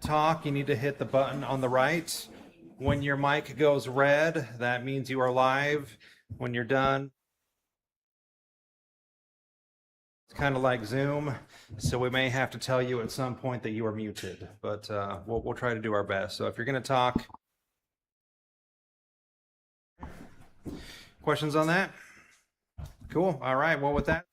talk, you need to hit the button on the right. When your mic goes red, that means you are live. When you're done, it's kind of like Zoom, so we may have to tell you at some point that you are muted, but we'll try to do our best. So if you're going to talk, questions on that? Cool. All right. Well, with that.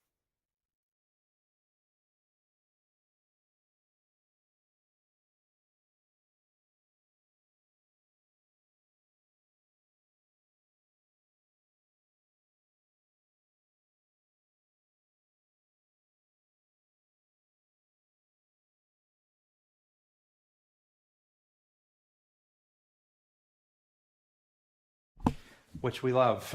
Which we love.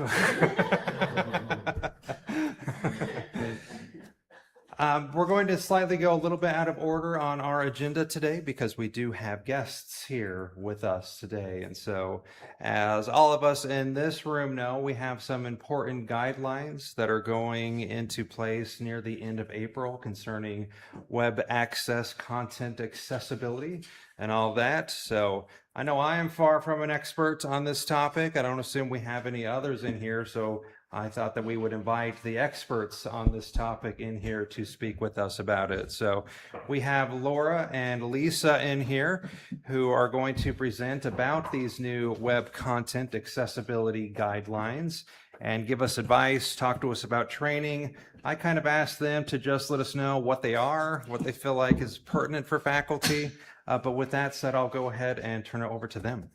We're going to slightly go a little bit out of order on our agenda today because we do have guests here with us today. And so, as all of us in this room know, we have some important guidelines that are going into place near the end of April concerning web access, content accessibility, and all that. So, I know I am far from an expert on this topic. I don't assume we have any others in here. So, I thought that we would invite the experts on this topic in here to speak with us about it. So we have Laura and Lisa in here who are going to present about these new web content accessibility guidelines and give us advice, talk to us about training. I kind of asked them to just let us know what they are, what they feel like is pertinent for faculty. But with that said, I'll go ahead and turn it over to them.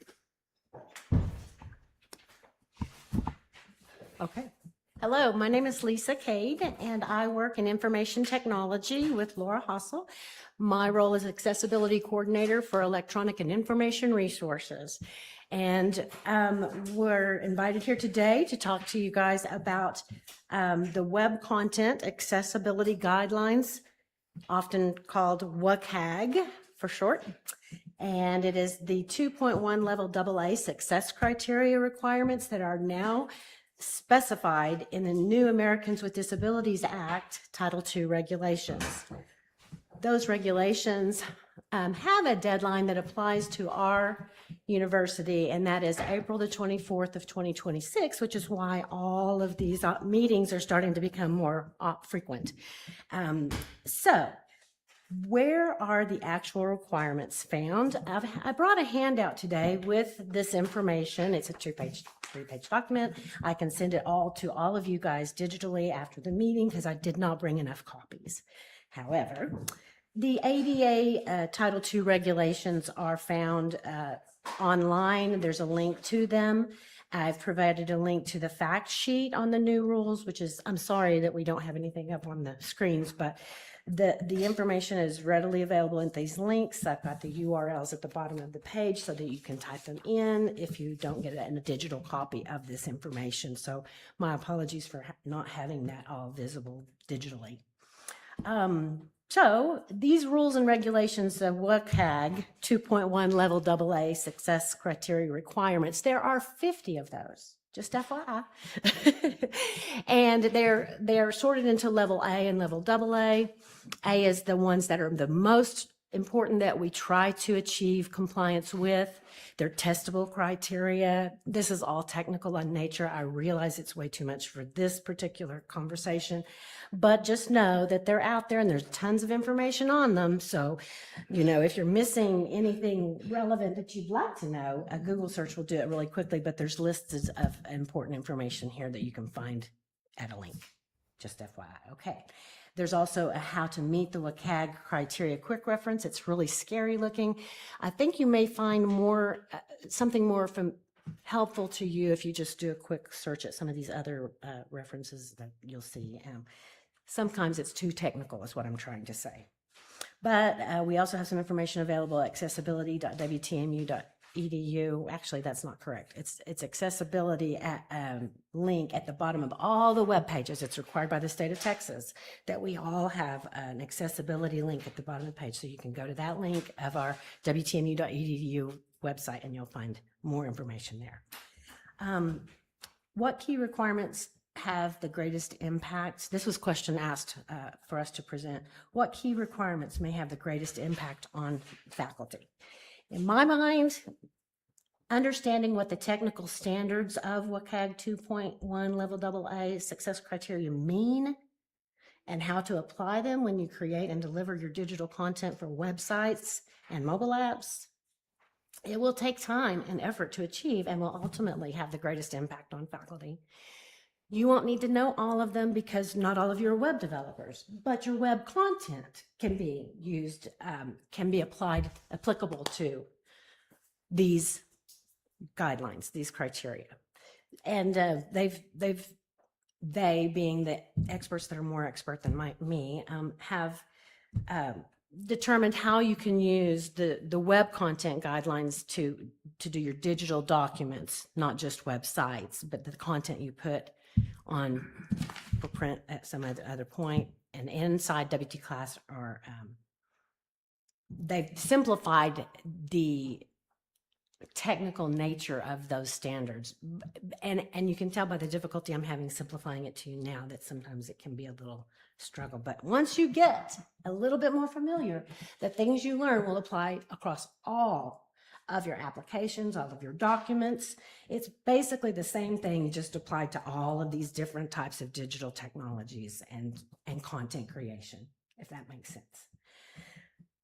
Okay. Hello, my name is Lisa Cade, and I work in information technology with Laura Hossel. My role is accessibility coordinator for electronic and information resources. And we're invited here today to talk to you guys about the web content accessibility guidelines, often called WCAG for short. And it is the 2.1 level AA success criteria requirements that are now specified in the new Americans with Disabilities Act, Title II regulations. Those regulations have a deadline that applies to our university, and that is April the 24th of 2026, which is why all of these meetings are starting to become more frequent. So where are the actual requirements found? I brought a handout today with this information. It's a three-page document. I can send it all to all of you guys digitally after the meeting because I did not bring enough copies. However, the ADA Title II regulations are found online. There's a link to them. I've provided a link to the fact sheet on the new rules, which is, I'm sorry that we don't have anything up on the screens, but the information is readily available in these links. I've got the URLs at the bottom of the page so that you can type them in if you don't get it in a digital copy of this information. So my apologies for not having that all visible digitally. So these rules and regulations of WCAG 2.1 level AA success criteria requirements, there are 50 of those. Just FYI. And they're sorted into level A and level AA. A is the ones that are the most important that we try to achieve compliance with. They're testable criteria. This is all technical in nature. I realize it's way too much for this particular conversation, but just know that they're out there and there's tons of information on them. So, you know, if you're missing anything relevant that you'd like to know, a Google search will do it really quickly, but there's lists of important information here that you can find at a link. Just FYI. Okay. There's also a how to meet the WCAG criteria quick reference. It's really scary looking. I think you may find more, something more helpful to you if you just do a quick search at some of these other references that you'll see. Sometimes it's too technical is what I'm trying to say. But we also have some information available at accessibility.wtmu.edu. Actually, that's not correct. It's accessibility at link at the bottom of all the web pages. It's required by the state of Texas that we all have an accessibility link at the bottom of the page. So you can go to that link of our wtmu.edu website and you'll find more information there. What key requirements have the greatest impact? This was a question asked for us to present. What key requirements may have the greatest impact on faculty? In my mind, understanding what the technical standards of WCAG 2.1 level AA success criteria mean and how to apply them when you create and deliver your digital content for websites and mobile apps. It will take time and effort to achieve and will ultimately have the greatest impact on faculty. You won't need to know all of them because not all of you are web developers, but your web content can be used, can be applicable to these guidelines, these criteria. And they being the experts that are more expert than me, have determined how you can use the web content guidelines to do your digital documents, not just websites, but the content you put on for print at some other point. And inside WT class are, they've simplified the technical nature of those standards. And you can tell by the difficulty I'm having simplifying it to you now that sometimes it can be a little struggle. But once you get a little bit more familiar, the things you learn will apply across all of your applications, all of your documents. It's basically the same thing, just applied to all of these different types of digital technologies and content creation, if that makes sense.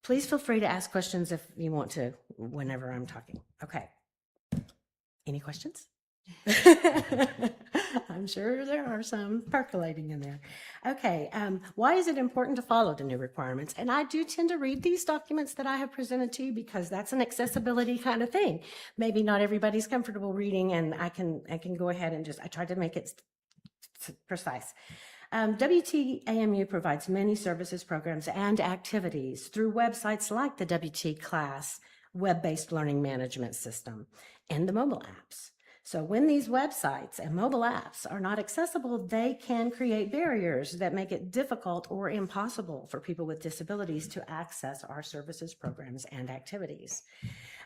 Please feel free to ask questions if you want to, whenever I'm talking. Okay. Any questions? I'm sure there are some percolating in there. Okay. Why is it important to follow the new requirements? And I do tend to read these documents that I have presented to you because that's an accessibility kind of thing. Maybe not everybody's comfortable reading, and I can go ahead and I tried to make it precise. WTAMU provides many services, programs, and activities through websites like the WT Class web-based learning management system and the mobile apps. So when these websites and mobile apps are not accessible, they can create barriers that make it difficult or impossible for people with disabilities to access our services, programs, and activities.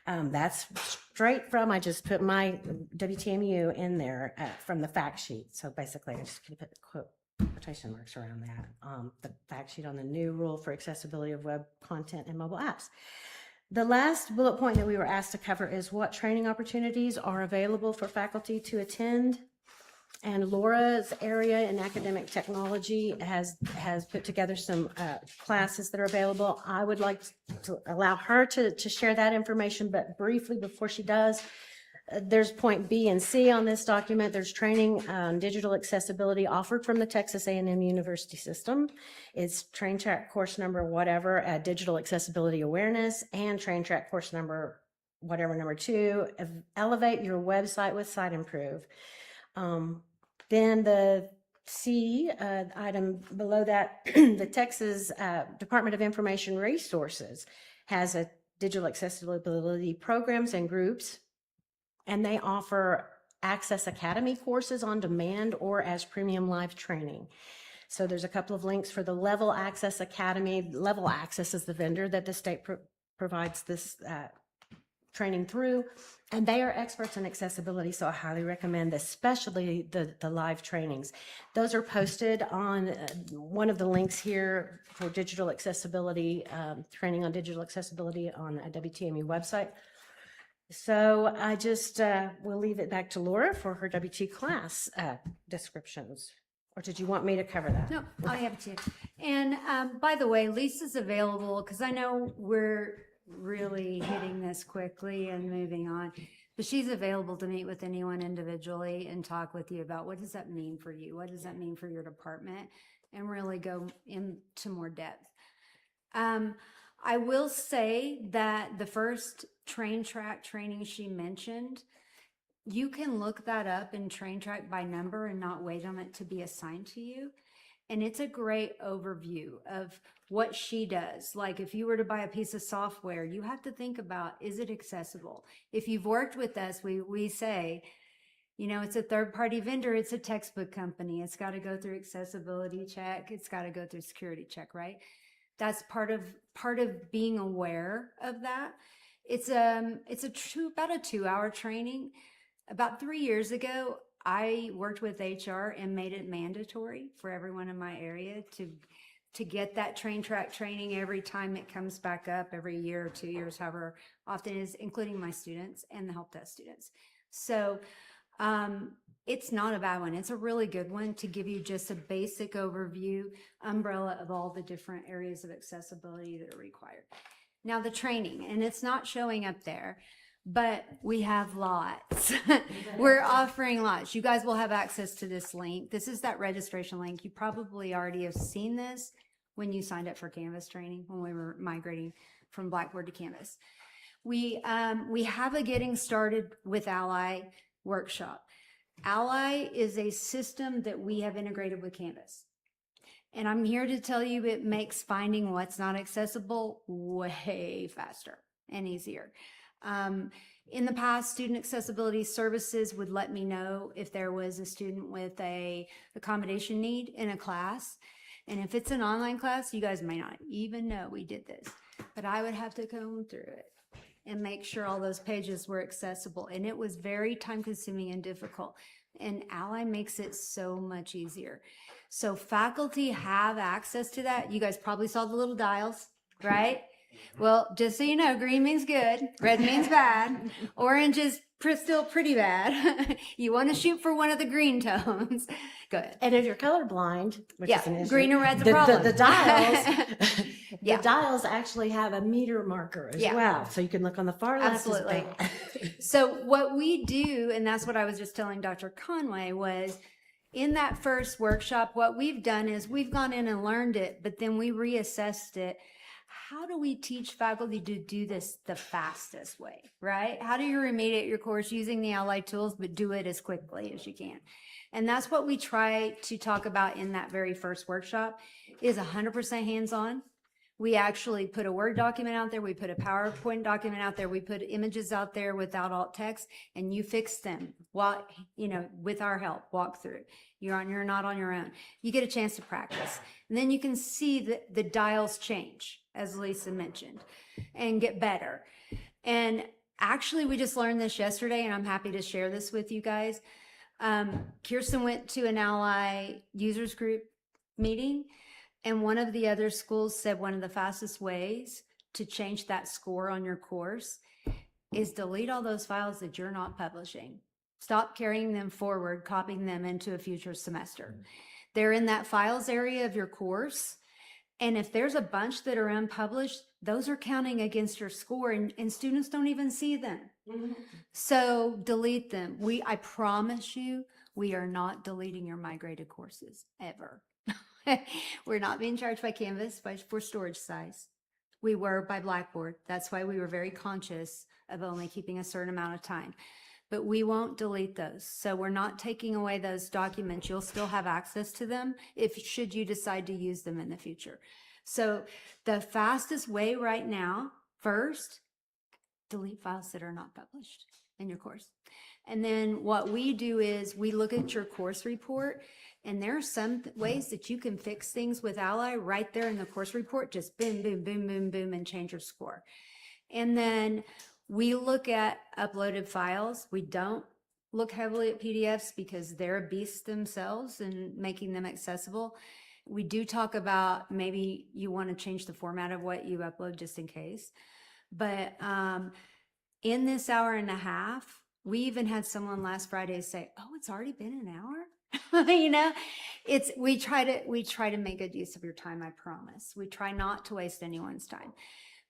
That's straight from, I just put my WTAMU in there from the fact sheet. So basically, I just put quotation marks around that. The fact sheet on the new rule for accessibility of web content and mobile apps. The last bullet point that we were asked to cover is what training opportunities are available for faculty to attend. And Laura's area in academic technology has put together some classes that are available. I would like to allow her to share that information, but briefly before she does, there's point B and C on this document. There's training on digital accessibility offered from the Texas A&M University system. It's train track course number whatever, digital accessibility awareness, and train track course number whatever, number 2, elevate your website with Site Improve. Then the C item below that, the Texas Department of Information Resources has a digital accessibility programs and groups, and they offer Access Academy courses on demand or as premium live training. So there's a couple of links for the Level Access Academy. Level Access is the vendor that the state provides this training through, and they are experts in accessibility, so I highly recommend, especially the live trainings. Those are posted on one of the links here for digital accessibility, training on digital accessibility on a WTAMU website. So I just will leave it back to Laura for her WT class descriptions. Or did you want me to cover that? No, I have to. And by the way, Lisa's available because I know we're really hitting this quickly and moving on, but she's available to meet with anyone individually and talk with you about what does that mean for you? What does that mean for your department? And really go into more depth. I will say that the first train track training she mentioned, you can look that up in train track by number and not wait on it to be assigned to you. And it's a great overview of what she does. Like if you were to buy a piece of software, you have to think about, is it accessible? If you've worked with us, we say, you know, it's a third-party vendor, it's a textbook company. It's got to go through accessibility check. It's got to go through security check, right? That's part of being aware of that. It's about a 2-hour training. About 3 years ago, I worked with HR and made it mandatory for everyone in my area to get that train track training every time it comes back up, every year or 2 years, however often it is, including my students and the help desk students. So it's not a bad one. It's a really good one to give you just a basic overview, umbrella of all the different areas of accessibility that are required. Now the training, and it's not showing up there, but we have lots. We're offering lots. You guys will have access to this link. This is that registration link. You probably already have seen this when you signed up for Canvas training, when we were migrating from Blackboard to Canvas. We have a Getting Started with Ally workshop. Ally is a system that we have integrated with Canvas. And I'm here to tell you it makes finding what's not accessible way faster and easier. In the past, student accessibility services would let me know if there was a student with a accommodation need in a class. And if it's an online class, you guys may not even know we did this, but I would have to comb through it and make sure all those pages were accessible. And it was very time consuming and difficult. And Ally makes it so much easier. So faculty have access to that. You guys probably saw the little dials, right? Well, just so you know, green means good, red means bad, orange is still pretty bad. You want to shoot for one of the green tones. Go ahead. And if you're colorblind, which Yeah, is an issue, green and red's a problem. The dials, Yeah. the dials actually have a meter marker as Yeah. well, so you can look on the far left. Absolutely. So what we do, and that's what I was just telling Dr. Conway, was in that first workshop, what we've done is we've gone in and learned it, but then we reassessed it. How do we teach faculty to do this the fastest way, right? How do you remediate your course using the allied tools, but do it as quickly as you can? And that's what we try to talk about in that very first workshop is 100% hands-on. We actually put a Word document out there. We put a PowerPoint document out there. We put images out there without alt text, and you fix them while, with our help, walk through. You're not on your own. You get a chance to practice. And then you can see the dials change, as Lisa mentioned, and get better. And actually, we just learned this yesterday, and I'm happy to share this with you guys. Kirsten went to an Ally users group meeting, and one of the other schools said one of the fastest ways to change that score on your course is delete all those files that you're not publishing. Stop carrying them forward, copying them into a future semester. They're in that files area of your course. And if there's a bunch that are unpublished, those are counting against your score, and students don't even see them. Mm-hmm. So delete them. I promise you, we are not deleting your migrated courses ever. We're not being charged by Canvas for storage size. We were by Blackboard. That's why we were very conscious of only keeping a certain amount of time. But we won't delete those. So we're not taking away those documents. You'll still have access to them should you decide to use them in the future. So the fastest way right now, first, delete files that are not published in your course. And then what we do is we look at your course report, and there are some ways that you can fix things with Ally right there in the course report. Just boom, boom, boom, boom, boom, and change your score. And then we look at uploaded files. We don't look heavily at PDFs because they're a beast themselves and making them accessible. We do talk about maybe you want to change the format of what you upload just in case. But in this hour and a half, we even had someone last Friday say, "Oh, it's already been an hour." We try to make good use of your time, I promise. We try not to waste anyone's time.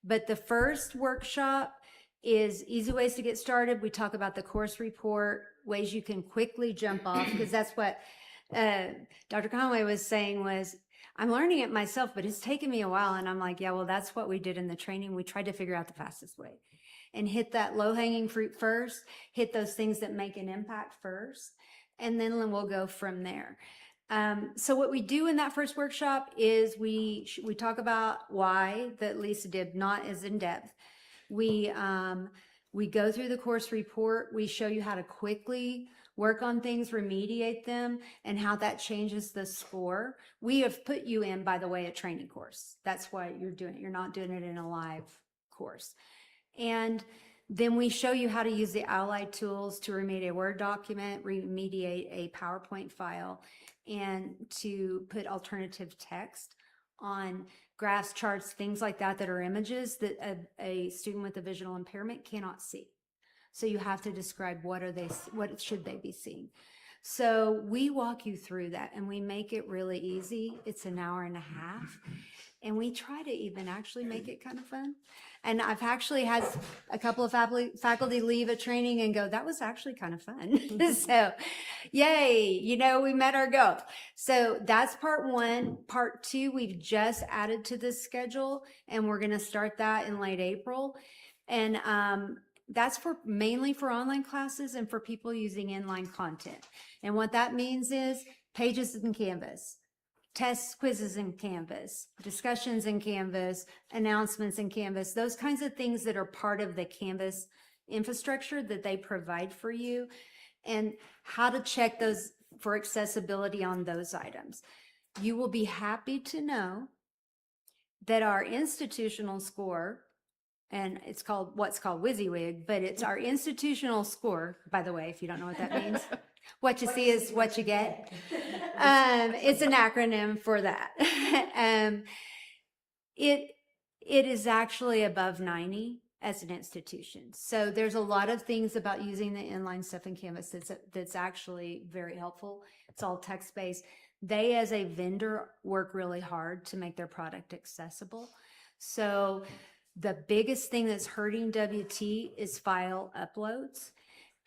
But the first workshop is easy ways to get started. We talk about the course report, ways you can quickly jump off, because that's what Dr. Conway was saying was, I'm learning it myself, but it's taken me a while. And I'm like, yeah, well, that's what we did in the training. We tried to figure out the fastest way and hit that low-hanging fruit first, hit those things that make an impact first, and then we'll go from there. So what we do in that first workshop is we talk about why that Lisa did, not as in depth. We go through the course report. We show you how to quickly work on things, remediate them, and how that changes the score. We have put you in, by the way, a training course. That's why you're doing it. You're not doing it in a live course. And Then we show you how to use the allied tools to remediate a Word document, remediate a PowerPoint file, and to put alternative text on graphs, charts, things like that that are images that a student with a visual impairment cannot see. So you have to describe what should they be seeing. So we walk you through that and we make it really easy. It's an hour and a half. And we try to even actually make it kind of fun. And I've actually had a couple of faculty leave a training and go, that was actually kind of fun. So yay, we met our goal. So that's part one. Part two, we've just added to this schedule and we're going to start that in late April. And that's mainly for online classes and for people using inline content. And what that means is pages in Canvas, tests, quizzes in Canvas, discussions in Canvas, announcements in Canvas, those kinds of things that are part of the Canvas infrastructure that they provide for you, and how to check those for accessibility on those items. You will be happy to know that our institutional score, and it's called what's called WYSIWYG, but it's our institutional score, by the way, if you don't know what that means. What you see is what you get. It's an acronym for that. It is actually above 90 as an institution. So there's a lot of things about using the inline stuff in Canvas that's actually very helpful. It's all text-based. They, as a vendor, work really hard to make their product accessible. So the biggest thing that's hurting WT is file uploads.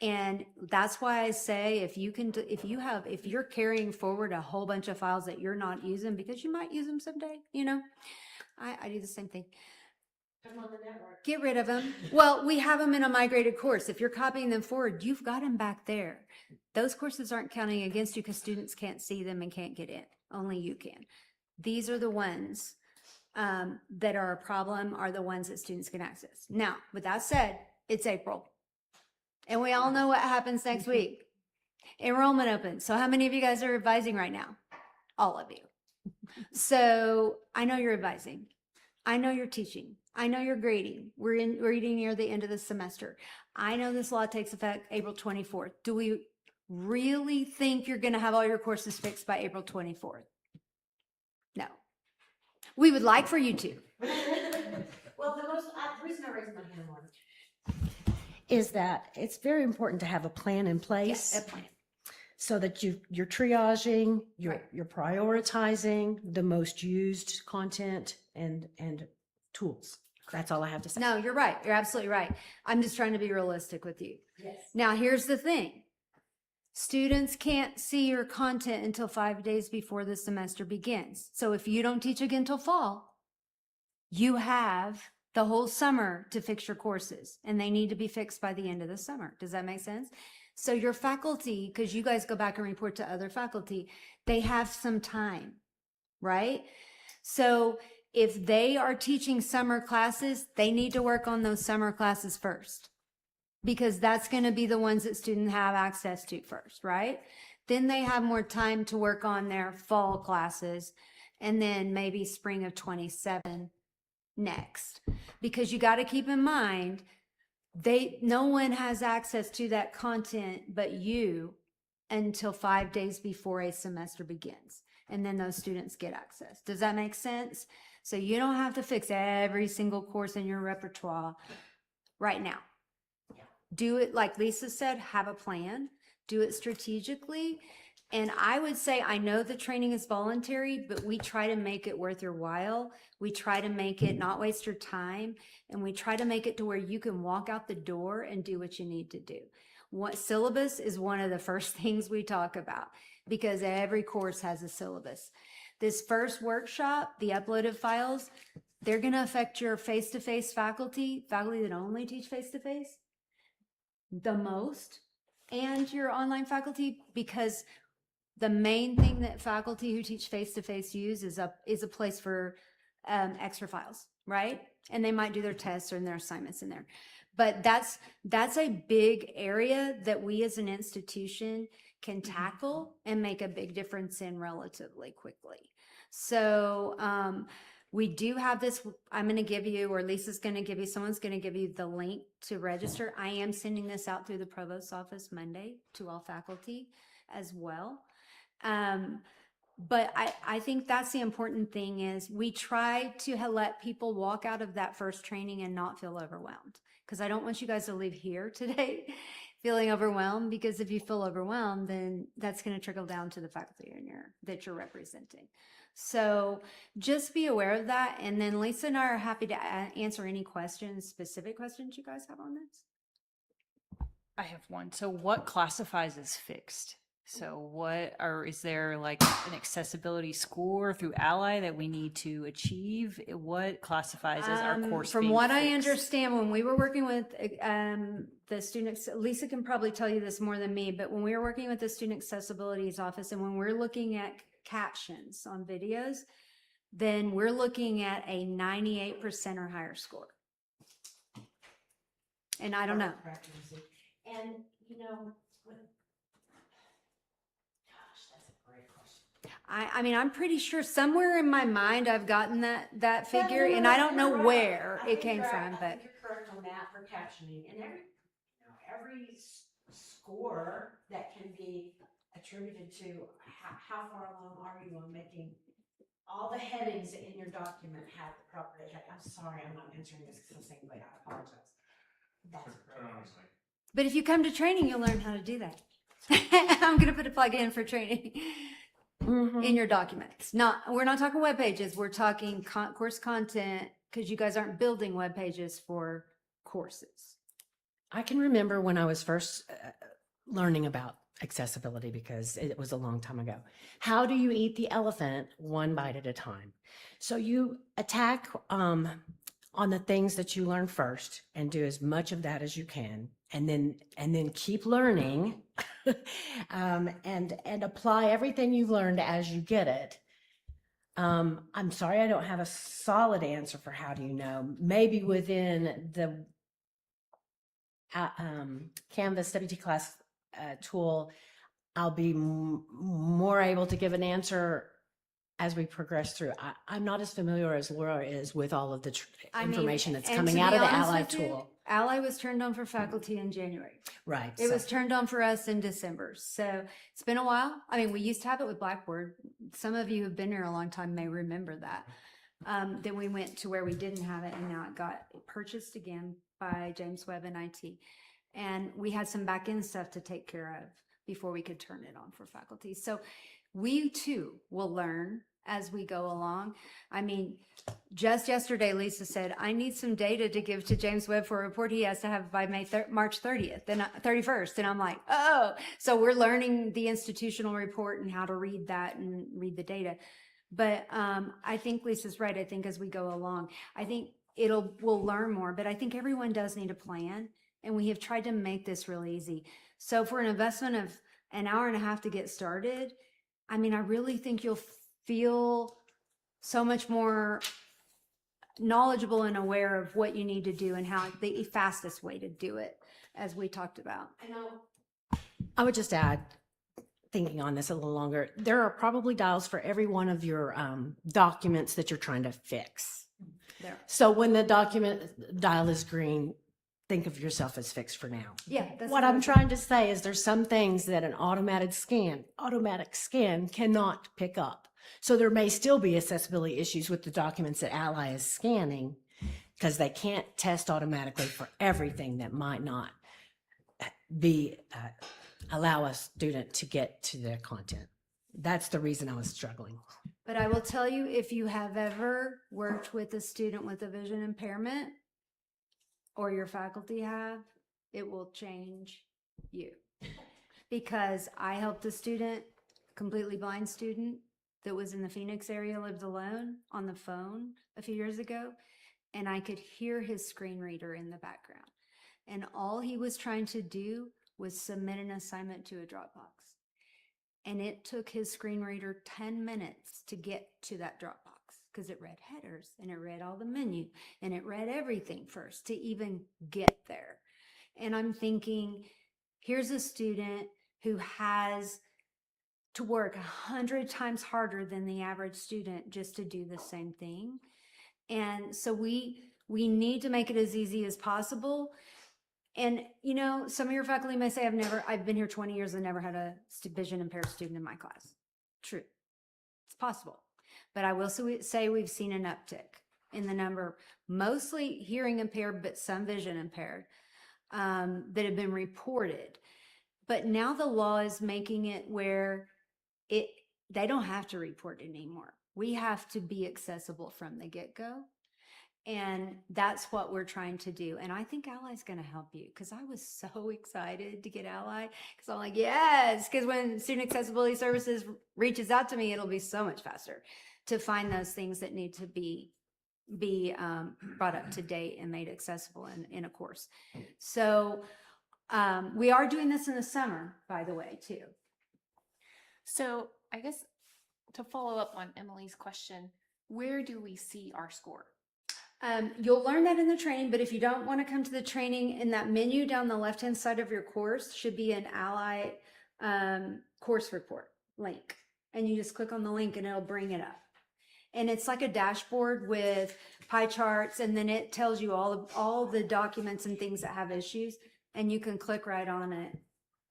And that's why I say if you're carrying forward a whole bunch of files that you're not using because you might use them someday, I do the same thing. Get rid of them. Well, we have them in a migrated course. If you're copying them forward, you've got them back there. Those courses aren't counting against you because students can't see them and can't get in. Only you can. These are the ones that are a problem, are the ones that students can access. Now, with that said, it's April. And we all know what happens next week. Enrollment opens. So how many of you guys are advising right now? All of you. So I know you're advising. I know you're teaching. I know you're grading. We're reading near the end of the semester. I know this law takes effect April 24th. Do we really think you're going to have all your courses fixed by April 24th? No. We would like for you to. Well, the reason I raised my hand is that it's very important to have a plan in place. Yes, a plan. So that you're triaging, you're prioritizing the most used content and tools. That's all I have to say. No, you're right. You're absolutely right. I'm just trying to be realistic with you. Yes. Now, here's the thing. Students can't see your content until 5 days before the semester begins. So if you don't teach again till fall, you have the whole summer to fix your courses, and they need to be fixed by the end of the summer. Does that make sense? So your faculty, because you guys go back and report to other faculty, they have some time, right? So if they are teaching summer classes, they need to work on those summer classes first, because that's going to be the ones that students have access to first, right? Then they have more time to work on their fall classes, and then maybe spring of 27 next, because you got to keep in mind no one has access to that content but you until 5 days before a semester begins, and then those students get access. Does that make sense? So you don't have to fix every single course in your repertoire right now. Do it like Lisa said, have a plan, do it strategically. And I would say, I know the training is voluntary, but we try to make it worth your while. We try to make it not waste your time. And we try to make it to where you can walk out the door and do what you need to do. What syllabus is one of the first things we talk about, because every course has a syllabus. This first workshop, the uploaded files, they're going to affect your face-to-face faculty that only teach face-to-face the most, and your online faculty, because the main thing that faculty who teach face-to-face use is a place for extra files, right? And they might do their tests or their assignments in there. But that's a big area that we as an institution can tackle and make a big difference in relatively quickly. So We do have this, I'm going to give you, or Lisa's going to give you, someone's going to give you the link to register. I am sending this out through the provost's office Monday to all faculty as well. But I think that's the important thing is we try to let people walk out of that first training and not feel overwhelmed. Because I don't want you guys to leave here today feeling overwhelmed, because if you feel overwhelmed, then that's going to trickle down to the faculty that you're representing. So just be aware of that. And then Lisa and I are happy to answer any questions, specific questions you guys have on this. I have one. So what classifies as fixed? So is there like an accessibility score through Ally that we need to achieve? What classifies as our course From being what I fixed? understand, when we were working with the students, Lisa can probably tell you this more than me, but when we were working with the Student Accessibility's office and when we're looking at captions on videos, then we're looking at a 98% or higher score. And I don't know. And, you know, gosh, that's a great question. I mean, I'm pretty sure somewhere in my mind I've gotten that figure, and I don't know where it came from, but. You're correct on that for captioning, and every score that can be attributed to how far along are you on making all the headings in your document have the proper. I'm sorry, I'm not answering this succinctly. I apologize. That's a great question. But if you come to training, you'll learn how to do that. I'm going to put a plug in for training in your documents. We're not talking web pages. We're talking course content, because you guys aren't building web pages for courses. I can remember when I was first learning about accessibility, because it was a long time ago. How do you eat the elephant one bite at a time? So you attack on the things that you learn first and do as much of that as you can, and then keep learning and apply everything you've learned as you get it. I'm sorry, I don't have a solid answer for how do you know. Maybe within the Canvas WT class tool, I'll be more able to give an answer as we progress through. I'm not as familiar as Laura is with all of the information that's and coming to out be of the honest Ally with you, tool. Ally was turned on for faculty in January. Right. It was turned on for us in December. So it's been a while. I mean, we used to have it with Blackboard. Some of you who've been here a long time may remember that. Then we went to where we didn't have it, and now it got purchased again by James Webb and IT. And we had some back end stuff to take care of before we could turn it on for faculty. So we too will learn as we go along. I mean, just yesterday, Lisa said, I need some data to give to James Webb for a report he has to have by March 30th and 31st. And I'm like, oh, so we're learning the institutional report and how to read that and read the data. But I think Lisa's right. I think as we go along, I think we'll learn more, but I think everyone does need a plan. And we have tried to make this real easy. So for an investment of an hour and a half to get started, I mean, I really think you'll feel so much more knowledgeable and aware of what you need to do and how the fastest way to do it, as we talked about. I would just add, thinking on this a little longer, there are probably dials for every one of your documents that you're trying to fix. There. So when the document dial is green, think of yourself as fixed for now. Yeah. That's What I'm trying to say is there's some things that an automatic scan cannot pick up. So there may still be accessibility issues with the documents that Ally is scanning, because they can't test automatically for everything that might not be allow a student to get to their content. That's the reason I was struggling. But I will tell you, if you have ever worked with a student with a vision impairment, or your faculty have, it will change you. Because I helped a student, completely blind student, that was in the Phoenix area, lived alone, on the phone a few years ago, and I could hear his screen reader in the background. And all he was trying to do was submit an assignment to a Dropbox. And it took his screen reader 10 minutes to get to that Dropbox, because it read headers and it read all the menu and it read everything first to even get there. And I'm thinking, here's a student who has to work 100 times harder than the average student just to do the same thing. And so we need to make it as easy as possible. And, you know, some of your faculty may say, I've been here 20 years and never had a vision impaired student in my class. True. It's possible. But I will say we've seen an uptick in the number, mostly hearing impaired, but some vision impaired, that have been reported. But now the law is making it where they don't have to report anymore. We have to be accessible from the get-go. And that's what we're trying to do. And I think Ally's going to help you, because I was so excited to get Ally, because I'm like, yes, because when Student Accessibility Services reaches out to me, it'll be so much faster to find those things that need to be brought up to date and made accessible in a course. So we are doing this in the summer, by the way, too. So I guess to follow up on Emily's question, where do we see our score? You'll learn that in the training, but if you don't want to come to the training, in that menu down the left-hand side of your course should be an Ally course report link. And you just click on the link and it'll bring it up. And it's like a dashboard with pie charts, and then it tells you all the documents and things that have issues, and you can click right on it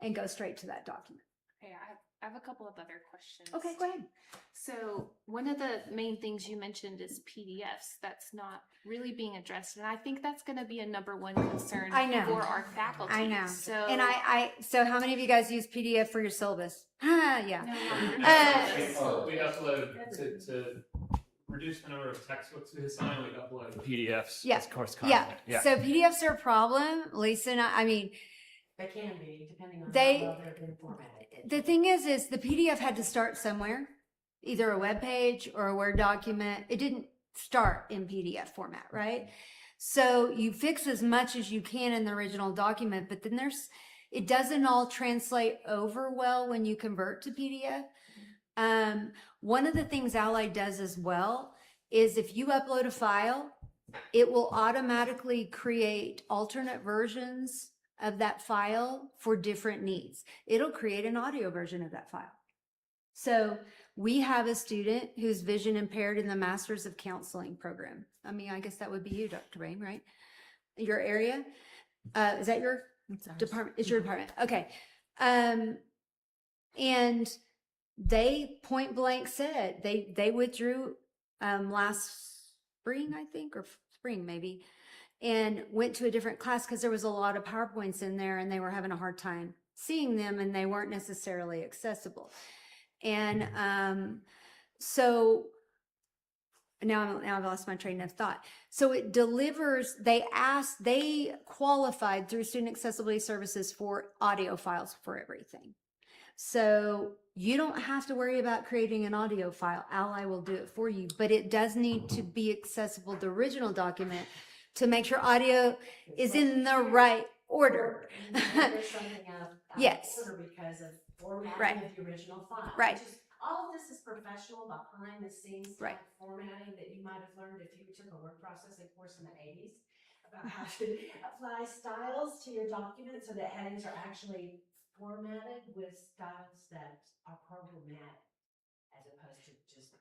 and go straight to that document. Okay, I have a couple of other questions. Okay, go ahead. So one of the main things you mentioned is PDFs. That's not really being addressed, and I think that's going to be a #1 concern I know. for our faculty. I know. So And so how many of you guys use PDF for your syllabus? Yeah. We upload to reduce the number of textbooks we assign. We upload PDFs. Yeah. as course Yeah. content. So PDFs are a problem. Lisa and I mean, They can be, depending on They- how well they've been formatted. the thing is the PDF had to start somewhere, either a web page or a Word document. It didn't start in PDF format, right? So you fix as much as you can in the original document, but then it doesn't all translate over well when you convert to PDF. One of the things Ally does as well is if you upload a file, it will automatically create alternate versions of that file for different needs. It'll create an audio version of that file. So we have a student who's vision impaired in the Masters of Counseling program. I mean, I guess that would be you, Dr. Bain, right? Your area? Is that your department? It's your department. Okay. And they point blank said they withdrew last spring, I think, or spring maybe, and went to a different class because there was a lot of PowerPoints in there and they were having a hard time seeing them and they weren't necessarily accessible. And so now I've lost my train of thought. So it delivers, they qualified through Student Accessibility Services for audio files for everything. So you don't have to worry about creating an audio file. Ally will do it for you, but it does need to be accessible, the original document, to make sure audio is in the right order. There's something out of Yes. order because of formatting Right. of the original file. Right. Which is, all of this is professional behind the scenes Right. formatting that you might have learned if you took a word processing course in the 80s about how to apply styles to your document so that headings are actually formatted with styles that are programmatic as opposed to just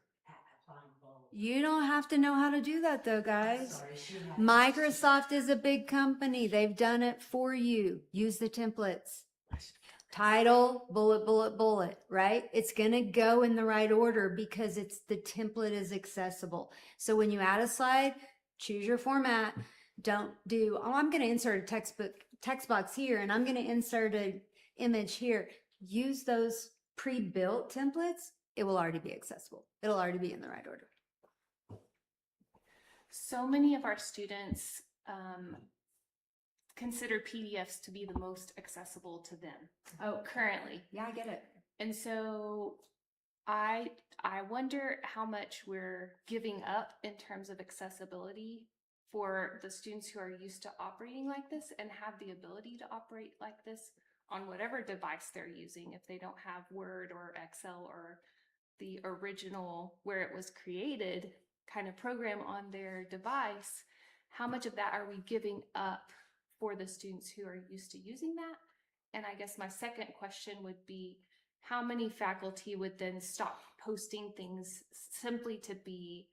applying bold. You don't have to know how to do that though, guys. Sorry, she had. Microsoft is a big company. They've done it for you. Use the templates. Title, bullet, bullet, bullet, right? It's going to go in the right order because the template is accessible. So when you add a slide, choose your format. Don't do, I'm going to insert a text box here and I'm going to insert an image here. Use those pre-built templates. It will already be accessible. It'll already be in the right order. So many of our students consider PDFs to be the most accessible to them currently. Yeah, I get it. And so I wonder how much we're giving up in terms of accessibility for the students who are used to operating like this and have the ability to operate like this on whatever device they're using. If they don't have Word or Excel or the original where it was created kind of program on their device, how much of that are we giving up for the students who are used to using that? And I guess my second question would be, how many faculty would then stop posting things simply to be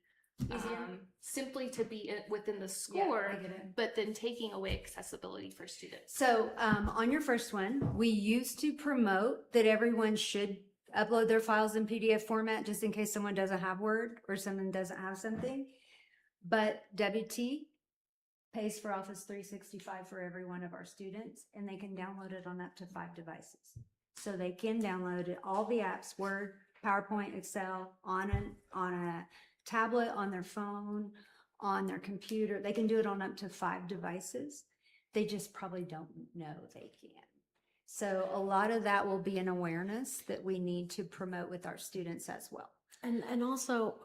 simply to be within the Yeah, score, I get it. but then taking away accessibility for students. So on your first one, we used to promote that everyone should upload their files in PDF format just in case someone doesn't have Word or someone doesn't have something. But WT pays for Office 365 for every one of our students, and they can download it on up to 5 devices. So they can download it, all the apps, Word, PowerPoint, Excel, on a tablet, on their phone, on their computer. They can do it on up to 5 devices. They just probably don't know they can. So a lot of that will be an awareness that we need to promote with our students as well. And also,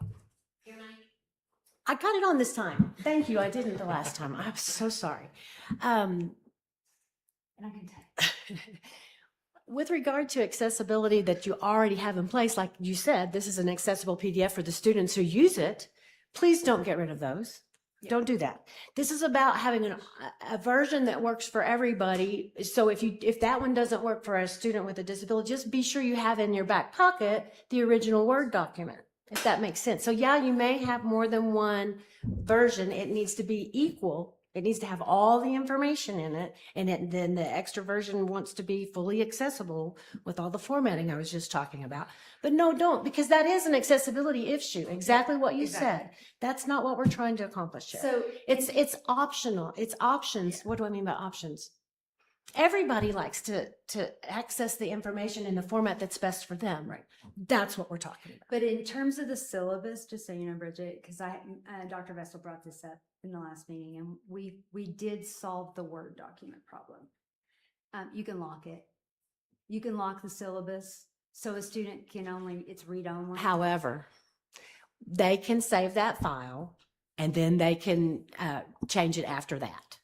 I got it on this time. Thank you. I didn't the last time. I'm so sorry. And I can tell. With regard to accessibility that you already have in place, like you said, this is an accessible PDF for the students who use it. Please don't get rid of those. Don't do that. This is about having a version that works for everybody. So if that one doesn't work for a student with a disability, just be sure you have in your back pocket the original Word document, if that makes sense. So yeah, you may have more than one version. It needs to be equal. It needs to have all the information in it. And then the extra version wants to be fully accessible with all the formatting I was just talking about. But no, don't, because that is an accessibility issue. Exactly what you said. That's not what we're trying to accomplish here. So It's optional. It's options. What do I mean by options? Everybody likes to access the information in the format that's best for them. Right. That's what we're talking about. But in terms of the syllabus, just so you know, Bridget, because Dr. Vessel brought this up in the last meeting, and we did solve the Word document problem. You can lock it. You can lock the syllabus, so a student it's read only. However, they can save that file and then they can change it after that.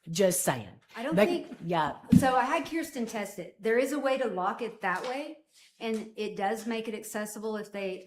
Just saying. I don't They- think. Yeah. So I had Kirsten test it. There is a way to lock it that way, and it does make it accessible if they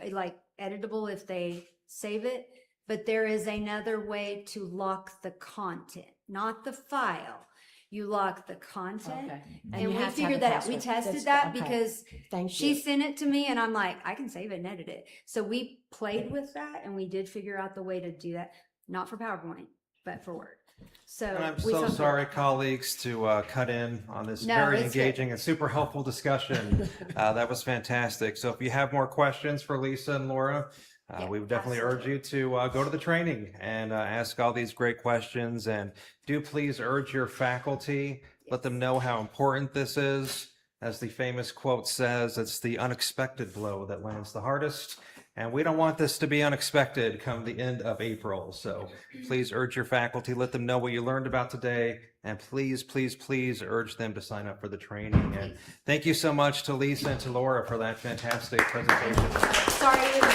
editable if they save it. But there is another way to lock the content, not the file. You lock the content, Okay. and you we have to have figured the that out. We password. tested That's- that okay. because Thank she you. sent it to me, and I'm like, I can save it and edit it. So we played with that, and we did figure out the way to do that, not for PowerPoint, but for Word. So And I'm we so felt sorry, good. colleagues, to cut in on this No, very it's good. engaging and super helpful discussion. That was fantastic. So if you have more questions for Lisa and Laura, Yeah, we would definitely urge you to go to the training and ask all these great questions. And do please urge your faculty, let them know how important this is. As the famous quote says, it's the unexpected blow that lands the hardest. And we don't want this to be unexpected come the end of April. So please urge your faculty, let them know what you learned about today. And please, please, please urge them to sign up for the training. And thank you so much to Lisa and to Laura for that fantastic presentation. Sorry, it was.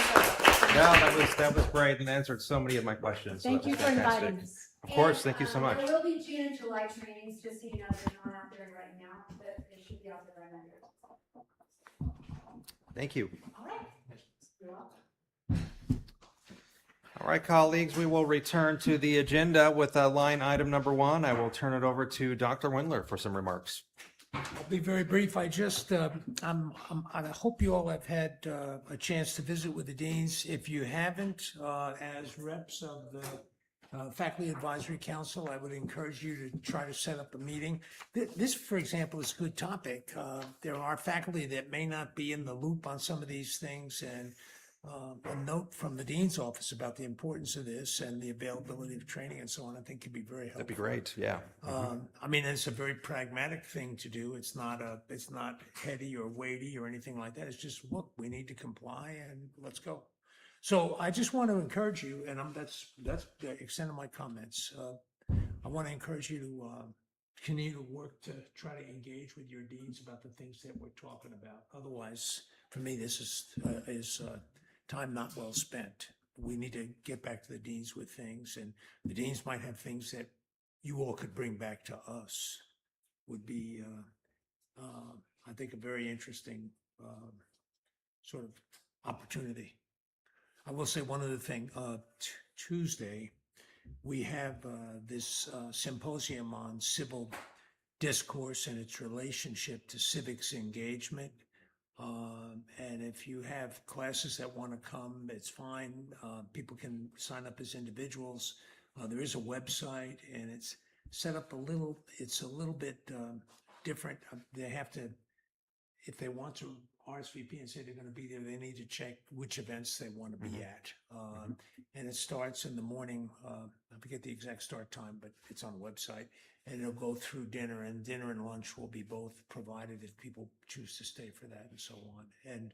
No, that was great and answered so many of my questions. So Thank that you was for fantastic. inviting us. Of course, thank you so much. There will be June and July trainings, just so you know, they're not out there right now, but they should be out there right now. Thank you. All right. You're welcome. All right, colleagues, we will return to the agenda with line item number 1. I will turn it over to Dr. Windler for some remarks. I'll be very brief. I hope you all have had a chance to visit with the deans. If you haven't, as reps of the Faculty Advisory Council, I would encourage you to try to set up a meeting. This, for example, is a good topic. There are faculty that may not be in the loop on some of these things, and a note from the dean's office about the importance of this and the availability of training and so on, I think could be very helpful. That'd be great. Yeah. I mean, it's a very pragmatic thing to do. It's not heady or weighty or anything like that. It's just, look, we need to comply and let's go. So I just want to encourage you, and that's the extent of my comments. I want to encourage you to continue to work to try to engage with your deans about the things that we're talking about. Otherwise, for me, this is time not well spent. We need to get back to the deans with things, and the deans might have things that you all could bring back to us. Would be, I think, a very interesting sort of opportunity. I will say one other thing. Tuesday, we have this symposium on civil discourse and its relationship to civics engagement. And if you have classes that want to come, it's fine. People can sign up as individuals. There is a website, and it's set up it's a little bit different. They have to, if they want to RSVP and say they're going to be there, they need to check which events they want to be at. And it starts in the morning. I forget the exact start time, but it's on the website. And it'll go through dinner, and dinner and lunch will be both provided if people choose to stay for that and so on. And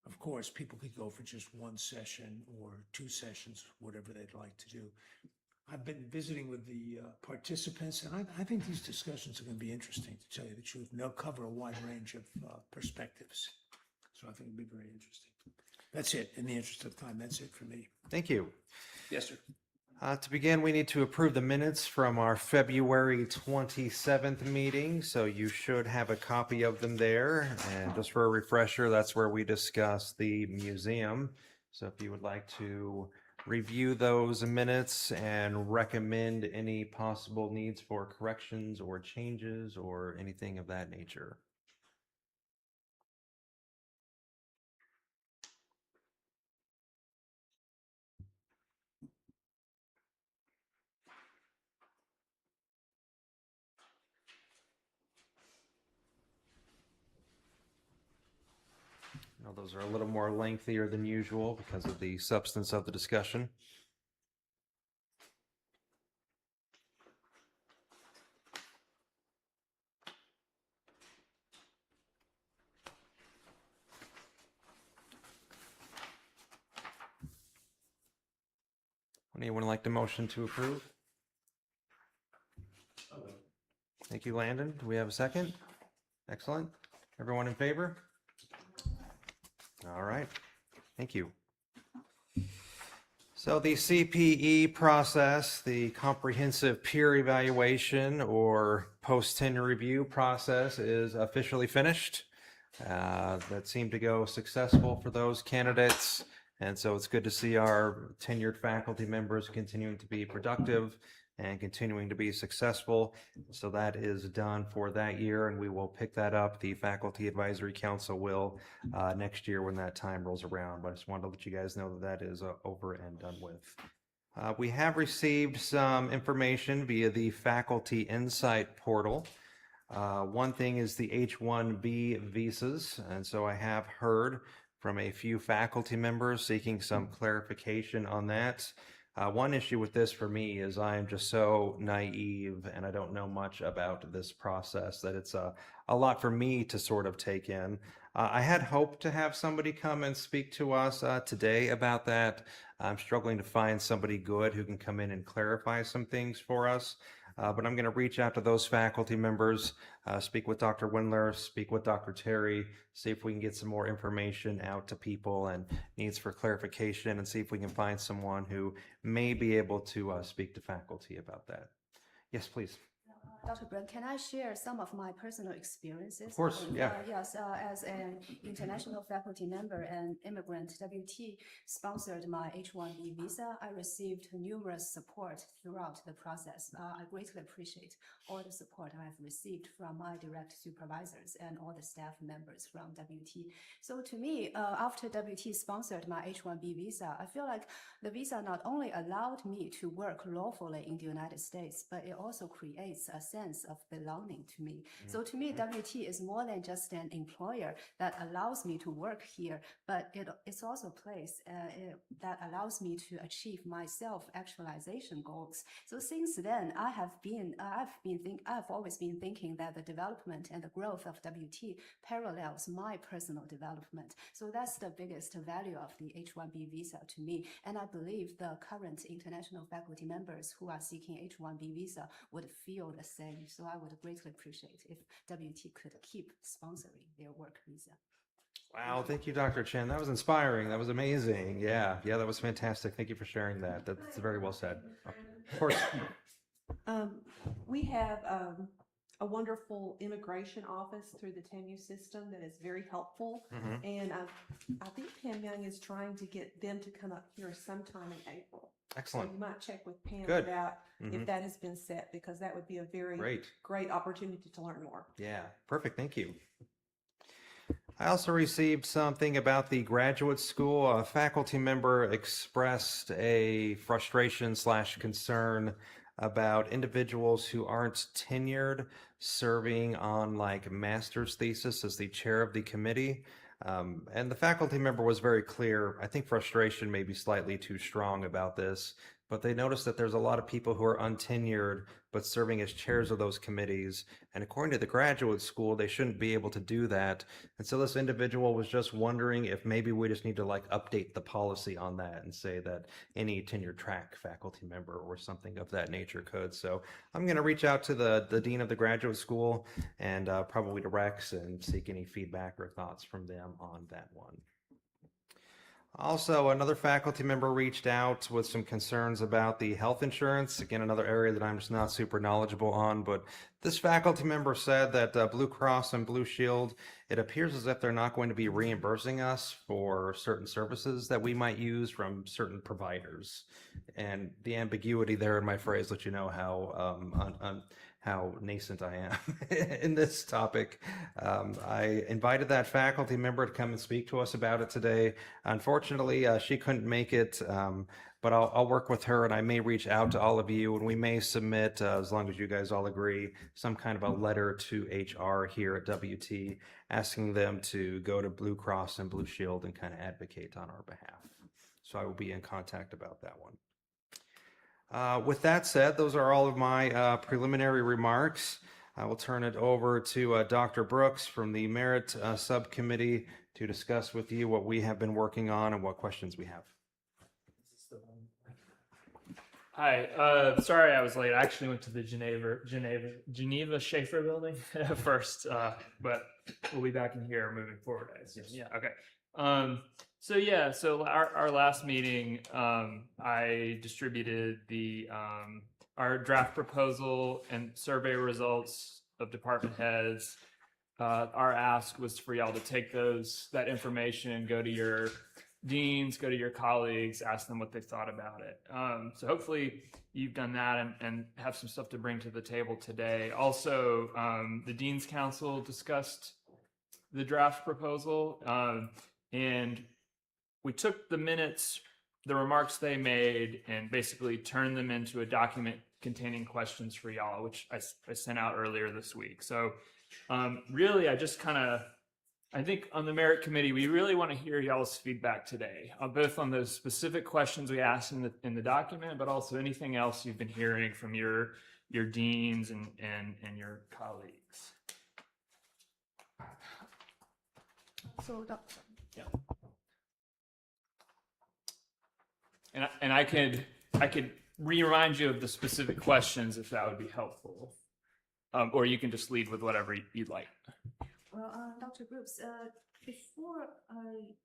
of course, people could go for just one session or 2 sessions, whatever they'd like to do. I've been visiting with the participants, and I think these discussions are going to be interesting, to tell you the truth. And they'll cover a wide range of perspectives. So I think it'll be very interesting. That's it. In the interest of time, that's it for me. Thank you. Yes, sir. To begin, we need to approve the minutes from our February 27th meeting, so you should have a copy of them there. And just for a refresher, that's where we discuss the museum. So if you would like to review those minutes and recommend any possible needs for corrections or changes or anything of that nature. Now, those are a little more lengthier than usual because of the substance of the discussion. Anyone like the motion to approve? Thank you, Landon. Do we have a second? Excellent. Everyone in favor? All right. Thank you. So the CPE process, the comprehensive peer evaluation or post-tenure review process, is officially finished. That seemed to go successful for those candidates. And so it's good to see our tenured faculty members continuing to be productive and continuing to be successful. So that is done for that year, and we will pick that up. The Faculty Advisory Council will next year when that time rolls around. But I just wanted to let you guys know that that is over and done with. We have received some information via the Faculty Insight portal. One thing is the H-1B visas, and so I have heard from a few faculty members seeking some clarification on that. One issue with this for me is I am just so naive and I don't know much about this process that it's a lot for me to sort of take in. I had hoped to have somebody come and speak to us today about that. I'm struggling to find somebody good who can come in and clarify some things for us. But I'm going to reach out to those faculty members, speak with Dr. Windler, speak with Dr. Terry, see if we can get some more information out to people and needs for clarification, and see if we can find someone who may be able to speak to faculty about that. Yes, please. Dr. Brent, can I share some of my personal experiences? Of course, yeah. Yes, as an international faculty member and immigrant, WT sponsored my H-1B visa. I received numerous support throughout the process. I greatly appreciate all the support I have received from my direct supervisors and all the staff members from WT. So to me, after WT sponsored my H-1B visa, I feel like the visa not only allowed me to work lawfully in the United States, but it also creates a sense of belonging to me. So to me, WT is more than just an employer that allows me to work here, but it's also a place that allows me to achieve my self-actualization goals. So since then, I've always been thinking that the development and the growth of WT parallels my personal development. So that's the biggest value of the H-1B visa to me. And I believe the current international faculty members who are seeking H-1B visa would feel the same. So I would greatly appreciate if WT could keep sponsoring their work visa. Wow, thank you, Dr. Chen. That was inspiring. That was amazing. Yeah, that was fantastic. Thank you for sharing that. That's very well said. Of course. We have a wonderful immigration office through the TAMU system that is very helpful. And I think Pam Young is trying to get them to come up here sometime in April. Excellent. So you might check with Pam Good. about if that has been set, because that would be a very Great. great opportunity to learn more. Yeah, perfect. Thank you. I also received something about the graduate school. A faculty member expressed a frustration slash concern about individuals who aren't tenured serving on like master's thesis as the chair of the committee. And the faculty member was very clear. I think frustration may be slightly too strong about this, but they noticed that there's a lot of people who are untenured but serving as chairs of those committees. And according to the graduate school, they shouldn't be able to do that. And so this individual was just wondering if maybe we just need to like update the policy on that and say that any tenure track faculty member or something of that nature could. So I'm going to reach out to the dean of the graduate school and probably to Rex and seek any feedback or thoughts from them on that one. Also, another faculty member reached out with some concerns about the health insurance. Again, another area that I'm just not super knowledgeable on, but this faculty member said that Blue Cross and Blue Shield, it appears as if they're not going to be reimbursing us for certain services that we might use from certain providers. And the ambiguity there in my phrase lets you know how nascent I am in this topic. I invited that faculty member to come and speak to us about it today. Unfortunately, she couldn't make it, but I'll work with her and I may reach out to all of you and we may submit, as long as you guys all agree, some kind of a letter to HR here at WT asking them to go to Blue Cross and Blue Shield and kind of advocate on our behalf. So I will be in contact about that one. With that said, those are all of my preliminary remarks. I will turn it over to Dr. Brooks from the Merit Subcommittee to discuss with you what we have been working on and what questions we have. Hi, sorry I was late. I actually went to the Geneva Schaefer building first, but we'll be back in here moving forward, I assume. Yeah, okay. So our last meeting, I distributed our draft proposal and survey results of department heads. Our ask was for y'all to take that information, go to your deans, go to your colleagues, ask them what they thought about it. So hopefully you've done that and have some stuff to bring to the table today. Also, the Dean's Council discussed the draft proposal, and we took the minutes, the remarks they made, and basically turned them into a document containing questions for y'all, which I sent out earlier this week. So really, I think on the Merit Committee, we really want to hear y'all's feedback today, both on those specific questions we asked in the document, but also anything else you've been hearing from your deans and your colleagues. So, Yeah. And I could remind you of the specific questions if that would be helpful, or you can just lead with whatever you'd like. well, Dr. Brooks, before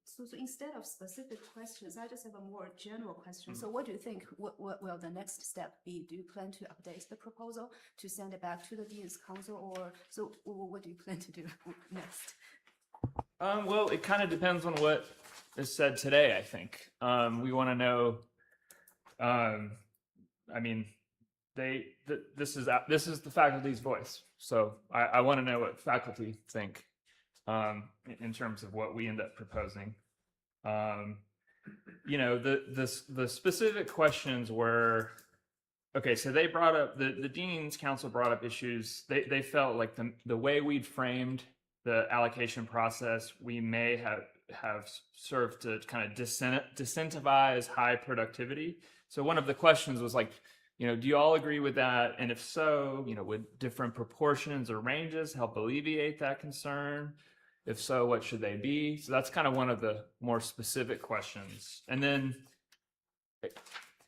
so instead of specific questions, I just have a more general question. So, what do you think? What will the next step be? Do you plan to update the proposal to send it back to the Dean's Council, or so? What do you plan to do next? Well, it kind of depends on what is said today, I think. We want to know, I mean, this is the faculty's voice. So I want to know what faculty think in terms of what we end up proposing. You know, the specific questions were, okay, so they brought up, the Dean's Council brought up issues. They felt like the way we'd framed the allocation process, we may have served to kind of disincentivize high productivity. So one of the questions was like, you know, do you all agree with that? And if so, you know, would different proportions or ranges help alleviate that concern? If so, what should they be? So that's kind of one of the more specific questions. And then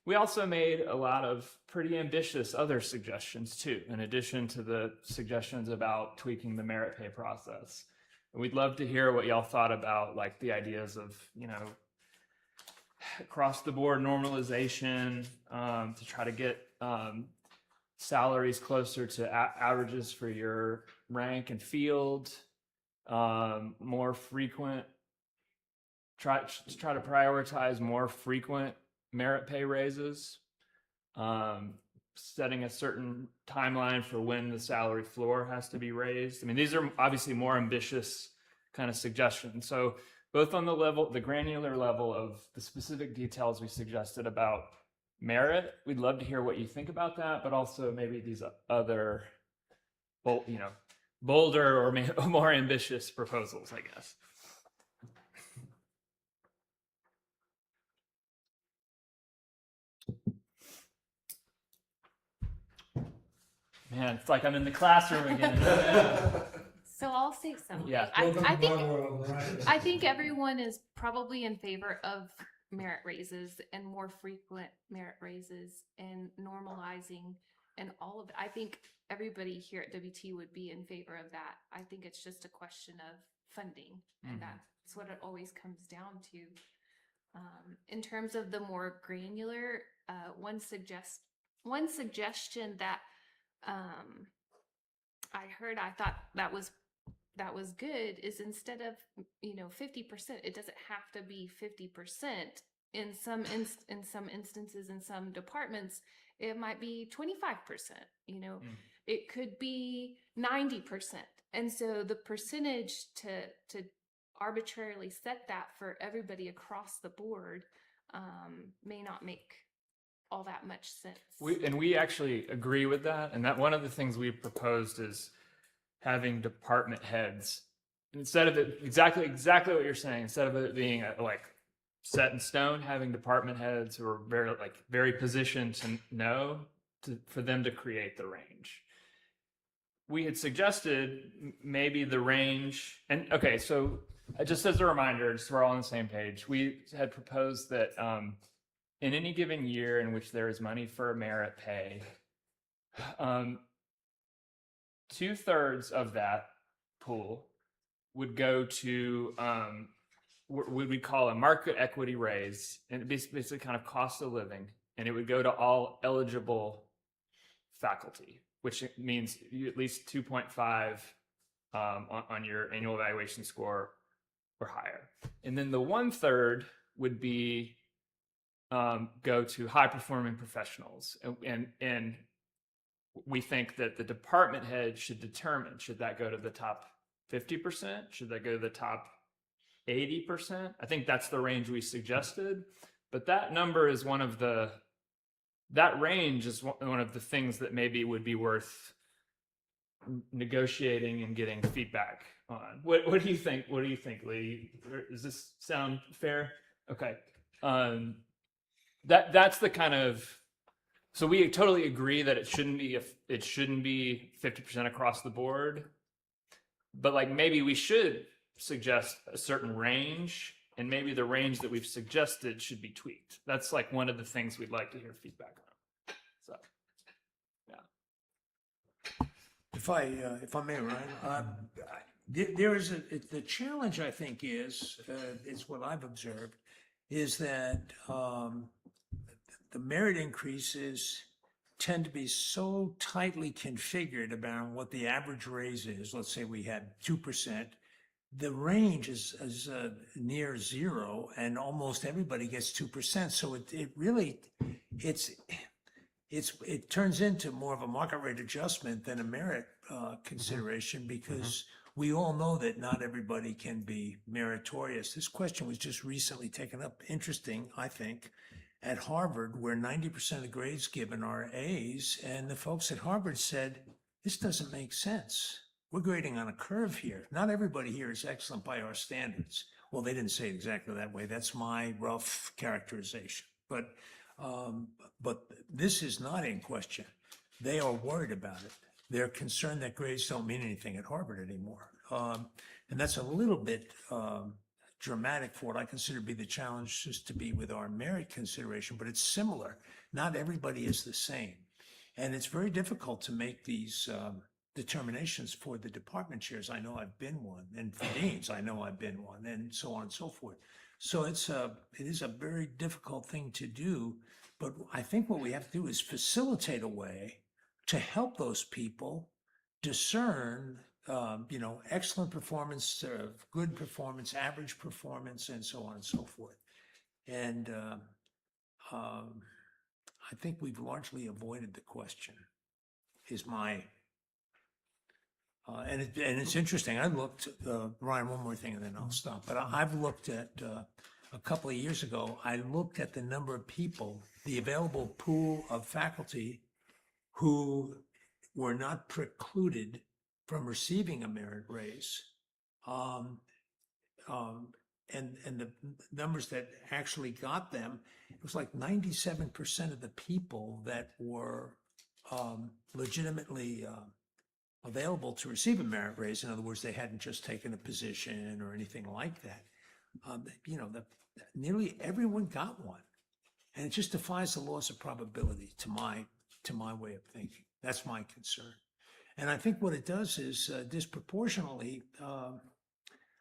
we also made a lot of pretty ambitious other suggestions too, in addition to the suggestions about tweaking the merit pay process. And we'd love to hear what y'all thought about like the ideas of, you know, across the board normalization to try to get salaries closer to averages for your rank and field, more frequent, try to prioritize more frequent merit pay raises, setting a certain timeline for when the salary floor has to be raised. I mean, these are obviously more ambitious kind of suggestions. So both on the granular level of the specific details we suggested about merit, we'd love to hear what you think about that, but also maybe these other, bolder or more ambitious proposals, I guess. Man, it's like I'm in the classroom again. So I'll say something. Yeah. I think everyone is probably in favor of merit raises and more frequent merit raises and normalizing and all of it. I think everybody here at WT would be in favor of that. I think it's just a question of funding, and that's what it always comes down to. In terms of the more granular, one suggestion that I heard, I thought that was good, is instead of 50%, it doesn't have to be 50%. In some instances, in some departments, it might be 25%. It could be 90%, and so the percentage to arbitrarily set that for everybody across the board may not make all that much sense. We actually agree with that, and that one of the things we proposed is having department heads, instead of it exactly what you're saying, instead of it being like set in stone, having department heads who are very positioned to know for them to create the range. We had suggested maybe the range, and okay, so just as a reminder, just so we're all on the same page, we had proposed that in any given year in which there is money for merit pay, 2/3 of that pool would go to what we call a market equity raise, and it basically kind of cost of living, and it would go to all eligible faculty, which means you at least 2.5 on your annual evaluation score or higher. And then the 1/3 would be go to high performing professionals, and we think that the department head should determine, should that go to the top 50%? Should that go to the top 80%? I think that's the range we suggested, but that number is that range is one of the things that maybe would be worth negotiating and getting feedback on. What do you think? What do you think, Lee? Does this sound fair? Okay. That's the kind of, so we totally agree that it shouldn't be 50% across the board, but maybe we should suggest a certain range, and maybe the range that we've suggested should be tweaked. That's one of the things we'd like to hear feedback on. So, yeah. If I may, Ryan, there is the challenge, I think, is what I've observed, is that the merit increases tend to be so tightly configured about what the average raise is. Let's say we had 2%. The range is near zero, and almost everybody gets 2%. So it really it turns into more of a market rate adjustment than a merit consideration, because we all know that not everybody can be meritorious. This question was just recently taken up, interesting, I think, at Harvard, where 90% of grades given are A's, and the folks at Harvard said, this doesn't make sense. We're grading on a curve here. Not everybody here is excellent by our standards. Well, they didn't say it exactly that way. That's my rough characterization. But this is not in question. They are worried about it. They're concerned that grades don't mean anything at Harvard anymore. And that's a little bit dramatic for what I consider to be the challenge, just to be with our merit consideration, but it's similar. Not everybody is the same. And it's very difficult to make these determinations for the department chairs. I know I've been one, and for deans, I know I've been one, and so on and so forth. So it is a very difficult thing to do, but I think what we have to do is facilitate a way to help those people discern, excellent performance, good performance, average performance, and so on and so forth. And I think we've largely avoided the question, is my And it's interesting. I looked, Ryan, one more thing and then I'll stop. But I've looked at, a couple of years ago, I looked at the number of people, the available pool of faculty who were not precluded from receiving a merit raise. Um, and the numbers that actually got them, it was like 97% of the people that were legitimately available to receive a merit raise. In other words, they hadn't just taken a position or anything like that. Nearly everyone got one, and it just defies the laws of probability to my way of thinking. That's my concern, and I think what it does is disproportionately. I'm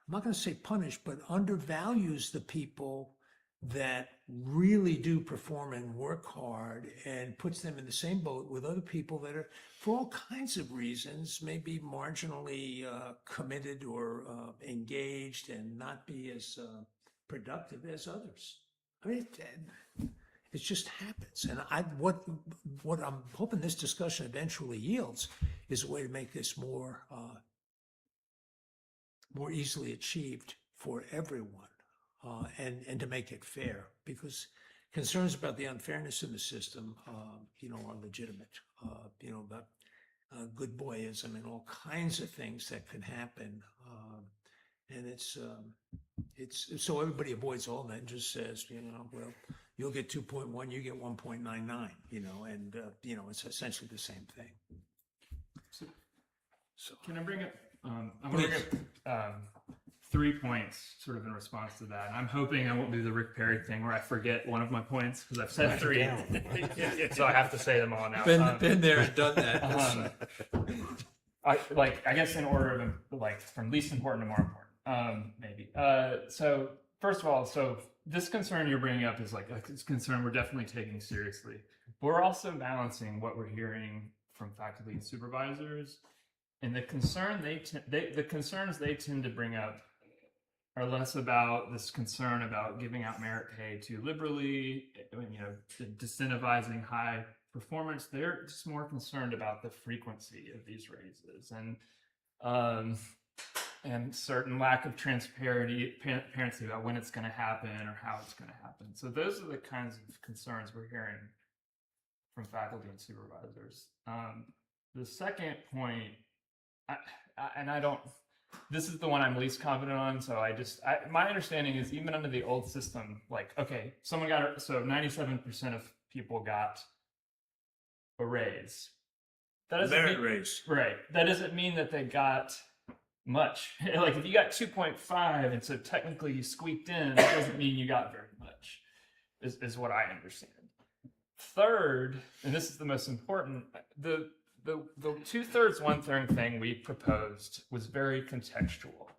not going to say punish, but undervalues the people that really do perform and work hard, and puts them in the same boat with other people that are, for all kinds of reasons, maybe marginally committed or engaged and not be as productive as others. I mean, it just happens. And what I'm hoping this discussion eventually yields is a way to make this more easily achieved for everyone, and to make it fair, because concerns about the unfairness in the system, are legitimate. About good boyism and all kinds of things that can happen, and it's so everybody avoids all that and just says, well, you'll get 2.1, you get 1.99, and it's essentially the same thing. So Can I bring up? I'm going to bring up 3 points, sort of in response to that. And I'm hoping I won't do the Rick Perry thing where I forget one of my points because I've said 3, so I have to say them all now. Been there and done that. I guess in order of from least important to more important, maybe. So first of all, this concern you're bringing up is this concern we're definitely taking seriously. But we're also balancing what we're hearing from faculty and supervisors. And the concerns they tend to bring up are less about this concern about giving out merit pay too liberally, disincentivizing high performance. They're just more concerned about the frequency of these raises and certain lack of transparency about when it's going to happen or how it's going to happen. So those are the kinds of concerns we're hearing from faculty and supervisors. The second point. This is the one I'm least confident on. So my understanding is even under the old system, someone got, so 97% of people got a raise. That doesn't merit raise. Right. That doesn't mean that they got much. If you got 2.5 and so technically you squeaked in, that doesn't mean you got very much, is what I understand. Third, and this is the most important, the 2/3, 1/3 thing we proposed was very contextual.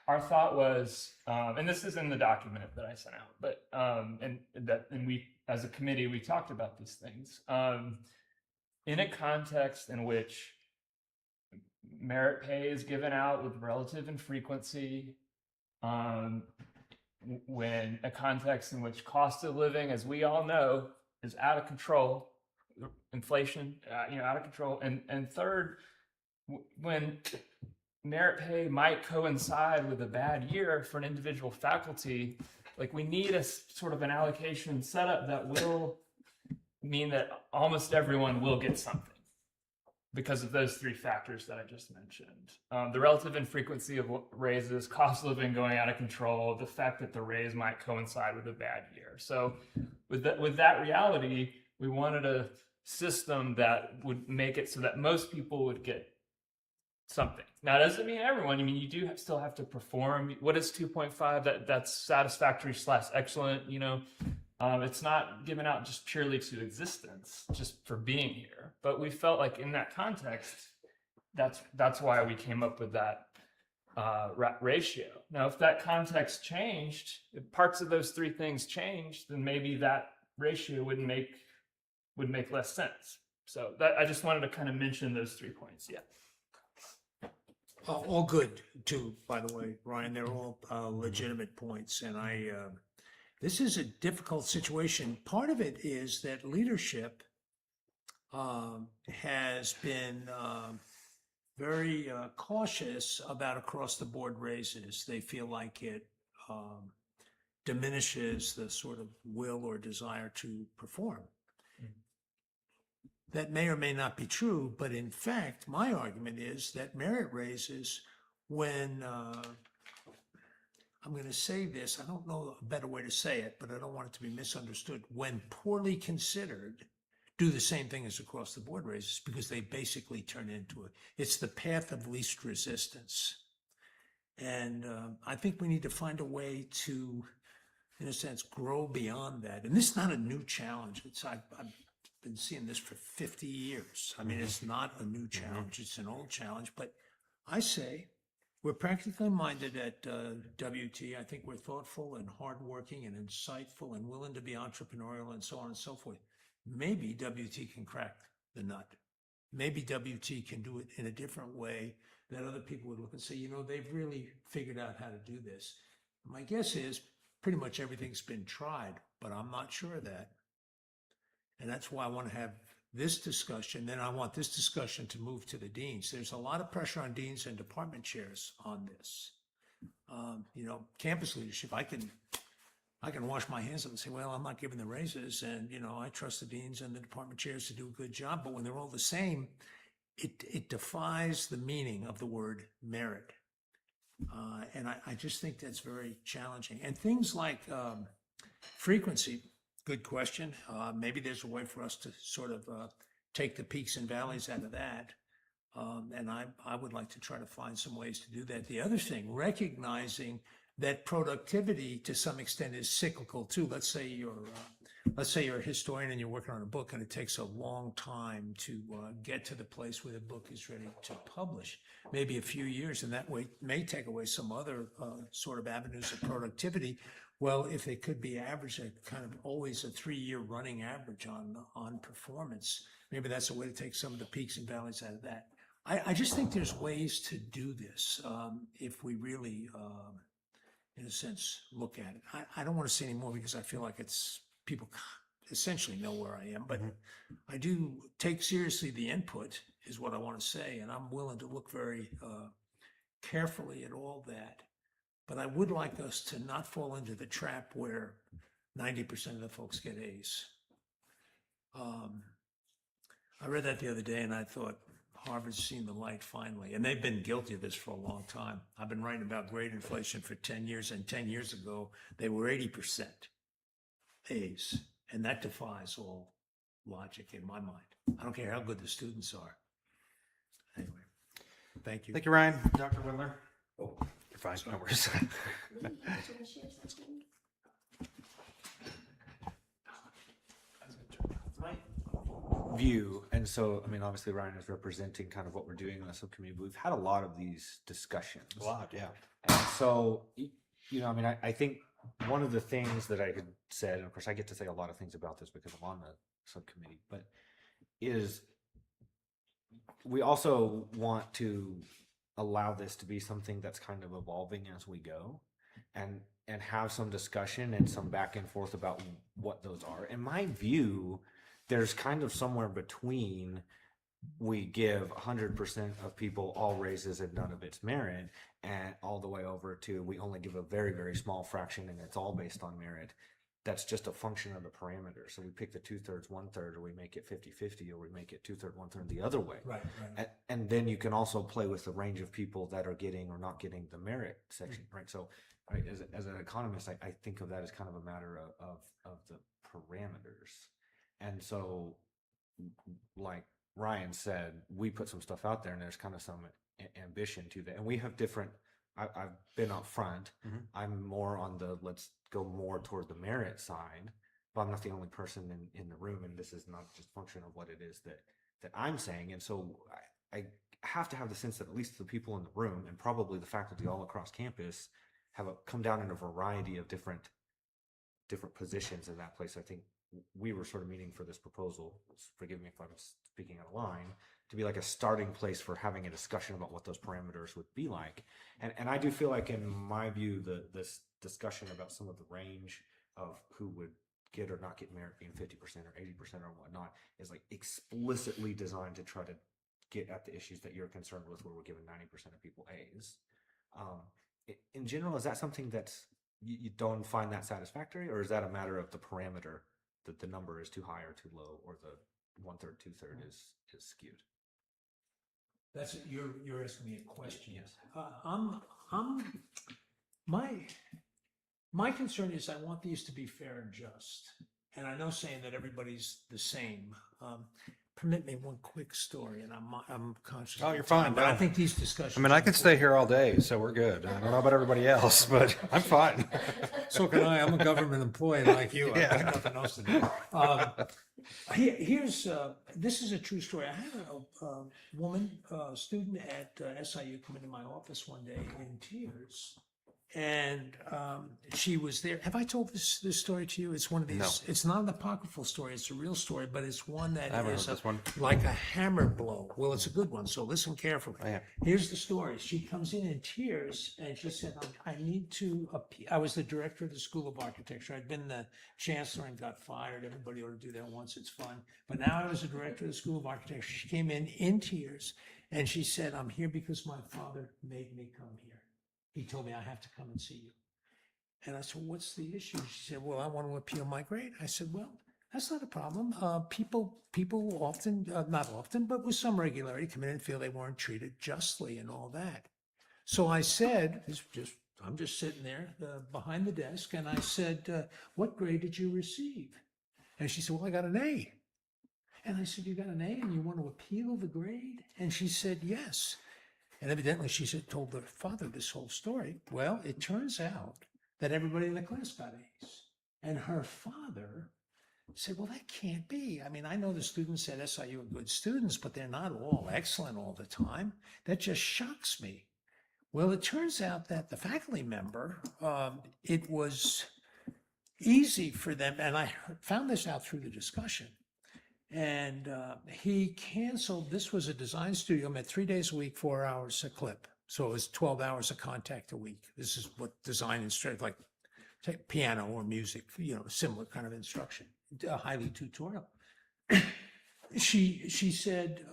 Our thought was, and this is in the document that I sent out, but and we as a committee we talked about these things in a context in which merit pay is given out with relative infrequency, when a context in which cost of living, as we all know, is out of control. Inflation, out of control, and third, when merit pay might coincide with a bad year for an individual faculty, we need a sort of an allocation setup that will mean that almost everyone will get something because of those 3 factors that I just mentioned: the relative infrequency of raises, cost of living going out of control, the fact that the raise might coincide with a bad year. So, with that reality, we wanted a system that would make it so that most people would get something. Now, that doesn't mean everyone. You do still have to perform. What is 2.5? That's satisfactory / excellent. It's not given out just purely to existence, just for being here. But we felt like in that context, that's why we came up with that ratio. Now, if that context changed, if parts of those 3 things changed, then maybe that ratio would make less sense. So I just wanted to kind of mention those 3 points. Yeah. All good too, by the way, Ryan. They're all legitimate points, and this is a difficult situation. Part of it is that leadership has been very cautious about across-the-board raises. They feel like it diminishes the sort of will or desire to perform. That may or may not be true, but in fact, my argument is that merit raises, when, I'm going to say this, I don't know a better way to say it, but I don't want it to be misunderstood, when poorly considered, do the same thing as across the board raises, because they basically turn into it. It's the path of least resistance. And I think we need to find a way to, in a sense, grow beyond that. And this is not a new challenge. I've been seeing this for 50 years. I mean, it's not a new challenge. It's an old challenge. But I say we're practically minded at WT. I think we're thoughtful and hardworking and insightful and willing to be entrepreneurial and so on and so forth. Maybe WT can crack the nut. Maybe WT can do it in a different way that other people would look and say, you know, they've really figured out how to do this. My guess is pretty much everything's been tried, but I'm not sure of that. And that's why I want to have this discussion. Then I want this discussion to move to the deans. There's a lot of pressure on deans and department chairs on this. You know, campus leadership, I can wash my hands up and say, well, I'm not giving the raises, and, you know, I trust the deans and the department chairs to do a good job. But when they're all the same, it defies the meaning of the word merit. And I just think that's very challenging. And things like frequency, good question. Maybe there's a way for us to sort of take the peaks and valleys out of that. And I would like to try to find some ways to do that. The other thing, recognizing that productivity to some extent is cyclical too. Let's say you're a historian and you're working on a book, and it takes a long time to get to the place where the book is ready to publish, maybe a few years, and that way may take away some other sort of avenues of productivity. Well, if it could be averaged at kind of always a 3-year running average on performance, maybe that's a way to take some of the peaks and valleys out of that. I just think there's ways to do this if we really, in a sense, look at it. I don't want to say any more because I feel like people essentially know where I am, but I do take seriously the input is what I want to say, and I'm willing to look very carefully at all that. But I would like us to not fall into the trap where 90% of the folks get A's. I read that the other day and I thought, Harvard's seen the light finally, and they've been guilty of this for a long time. I've been writing about grade inflation for 10 years, and 10 years ago, they were 80% A's, and that defies all logic in my mind. I don't care how good the students are. Anyway, thank you. Thank you, Ryan. Dr. Windler? Oh, you're fine. No worries. View, and so I mean, obviously Ryan is representing kind of what we're doing in the subcommittee, but we've had a lot of these discussions. A lot, yeah. And so, you know, I mean, I think one of the things that I had said, and of course I get to say a lot of things about this because I'm on the subcommittee, but is we also want to allow this to be something that's kind of evolving as we go, and have some discussion and some back and forth about what those are. In my view, there's kind of somewhere between we give 100% of people all raises and none of it's merit, and all the way over to we only give a very, very small fraction and it's all based on merit. That's just a function of the parameter. So we pick the 2/3, 1/3, or we make it 50-50, or we make it 2/3, 1/3 the other way. Right. And then you can also play with the range of people that are getting or not getting the merit section, right? So right, as an economist, I think of that as kind of a matter of the parameters. And so, like Ryan said, we put some stuff out there, and there's kind of some ambition to that. And we have different. I've been up front. Mm-hmm. I'm more on the let's go more toward the merit side, but I'm not the only person in the room, and this is not just function of what it is that I'm saying. And so I have to have the sense that at least the people in the room, and probably the faculty all across campus, have come down in a variety of different positions in that place. I think we were sort of meaning for this proposal, forgive me if I'm speaking out of line, to be like a starting place for having a discussion about what those parameters would be like. And I do feel like, in my view, this discussion about some of the range of who would get or not get merit being 50% or 80% or whatnot is like explicitly designed to try to get at the issues that you're concerned with, where we're giving 90% of people A's. In general, is that something that you don't find that satisfactory, or is that a matter of the parameter that the number is too high or too low, or the 1/3, 2/3 is skewed? That's, you're asking me a question. Yes. My concern is I want these to be fair and just. And I know saying that everybody's the same. Permit me one quick story, and I'm conscious. Oh, of you're the time, fine, But I no. think these discussions. I mean, I could stay here all day, so we're good. I don't know about everybody else, but I'm fine. So can I. I'm a government employee like you. I've Yeah. got nothing else to do. This is a true story. I had a woman, student at SIU come into my office one day in tears. And she was there. Have I told this story to you? It's one of these, No. it's not an apocryphal story, it's a real story, but it's one that I haven't is heard this one. like a hammer blow. Well, it's a good one, so listen carefully. Oh, yeah. Here's the story. She comes in tears and she said, I need to appeal. I was the director of the School of Architecture. I'd been the chancellor and got fired. Everybody ought to do that once, it's fun. But now I was the director of the School of Architecture. She came in tears and she said, I'm here because my father made me come here. He told me I have to come and see you. And I said, what's the issue? She said, well, I want to appeal my grade. I said, well, that's not a problem. People often, not often, but with some regularity, come in and feel they weren't treated justly and all that. So I said, I'm just sitting there behind the desk, and I said, what grade did you receive? And she said, well, I got an A. And I said, you got an A and you want to appeal the grade? And she said, yes. And evidently she had told her father this whole story. Well, it turns out that everybody in the class got A's. And her father said, well, that can't be. I mean, I know the students at SIU are good students, but they're not all excellent all the time. That just shocks me. Well, it turns out that the faculty member, it was easy for them, and I found this out through the discussion. And he canceled, this was a design studio, met 3 days a week, 4 hours a clip. So it was 12 hours of contact a week. This is what design instruction, like take piano or music, similar kind of instruction, highly tutorial. She said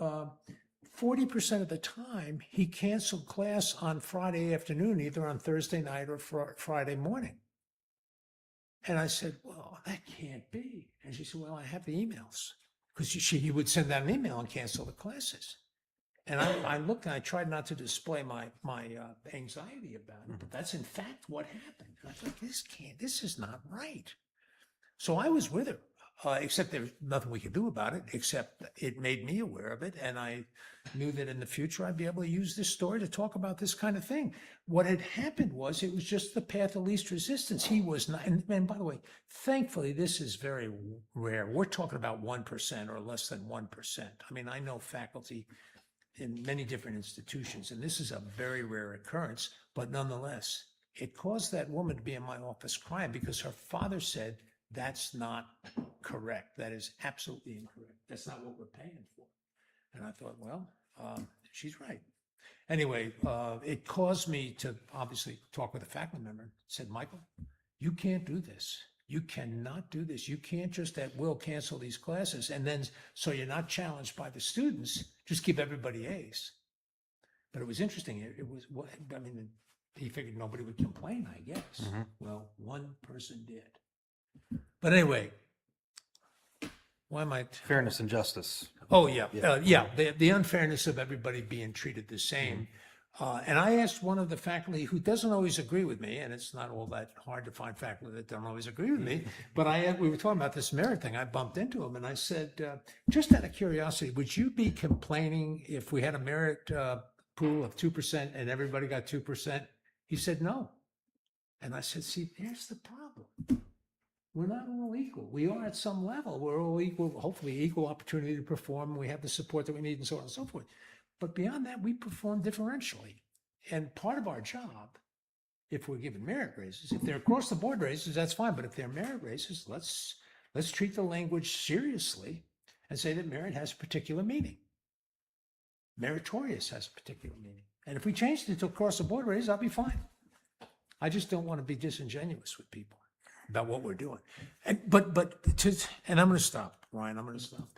40% of the time he canceled class on Friday afternoon, either on Thursday night or Friday morning. And I said, well, that can't be. And she said, well, I have the emails. Because he would send out an email and cancel the classes. And I looked and I tried not to display my anxiety about it, but that's in fact what happened. And I thought, this is not right. So I was with her, except there was nothing we could do about it, except it made me aware of it. And I knew that in the future I'd be able to use this story to talk about this kind of thing. What had happened was it was just the path of least resistance. He was not, and by the way, thankfully, this is very rare. We're talking about 1% or less than 1%. I mean, I know faculty in many different institutions, and this is a very rare occurrence, but nonetheless, it caused that woman to be in my office crying because her father said, that's not correct. That is absolutely incorrect. That's not what we're paying for. And I thought, well, she's right. Anyway, it caused me to obviously talk with a faculty member. Said, Michael, you can't do this. You cannot do this. You can't just at will cancel these classes. And then, so you're not challenged by the students, just give everybody A's. But it was interesting. It was, I mean, he figured nobody would complain, I guess. Well, one person did. But anyway, why am I? Fairness and justice. Oh, yeah. The unfairness of everybody being treated the same. And I asked one of the faculty who doesn't always agree with me, and it's not all that hard to find faculty that don't always agree with me, but we were talking about this merit thing. I bumped into him and I said, just out of curiosity, would you be complaining if we had a merit pool of 2% and everybody got 2%? He said, no. And I said, see, there's the problem. We're not all equal. We are at some level. We're all equal, hopefully equal opportunity to perform, and we have the support that we need and so on and so forth. But beyond that, we perform differentially. And part of our job, if we're given merit raises, if they're across the board raises, that's fine. But if they're merit raises, let's treat the language seriously and say that merit has a particular meaning. Meritorious has a particular meaning. And if we changed it to across the board raises, I'll be fine. I just don't want to be disingenuous with people about what we're doing. And I'm going to stop, Ryan. I'm going to stop.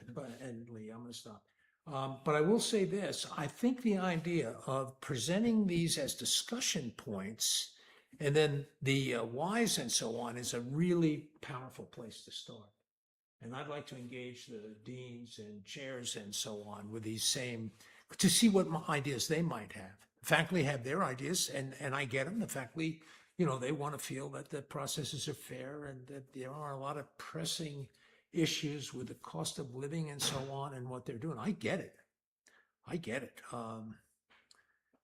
And Lee, I'm going to stop. But I will say this, I think the idea of presenting these as discussion points and then the whys and so on is a really powerful place to start. And I'd like to engage the deans and chairs and so on with these same, to see what ideas they might have. Faculty have their ideas, and I get them. The faculty, they want to feel that the processes are fair and that there are a lot of pressing issues with the cost of living and so on and what they're doing. I get it.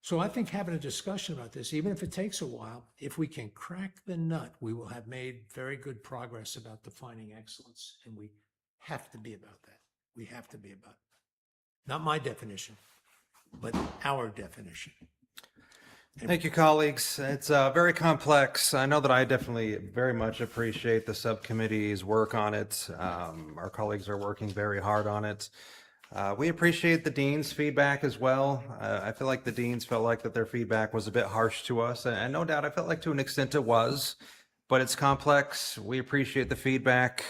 So I think having a discussion about this, even if it takes a while, if we can crack the nut, we will have made very good progress about defining excellence. And we have to be about that. We have to be about it. Not my definition, but our definition. Thank you, colleagues. It's very complex. I know that I definitely very much appreciate the subcommittee's work on it. Our colleagues are working very hard on it. We appreciate the dean's feedback as well. I feel like the deans felt like that their feedback was a bit harsh to us, and no doubt I felt like to an extent it was, but it's complex. We appreciate the feedback.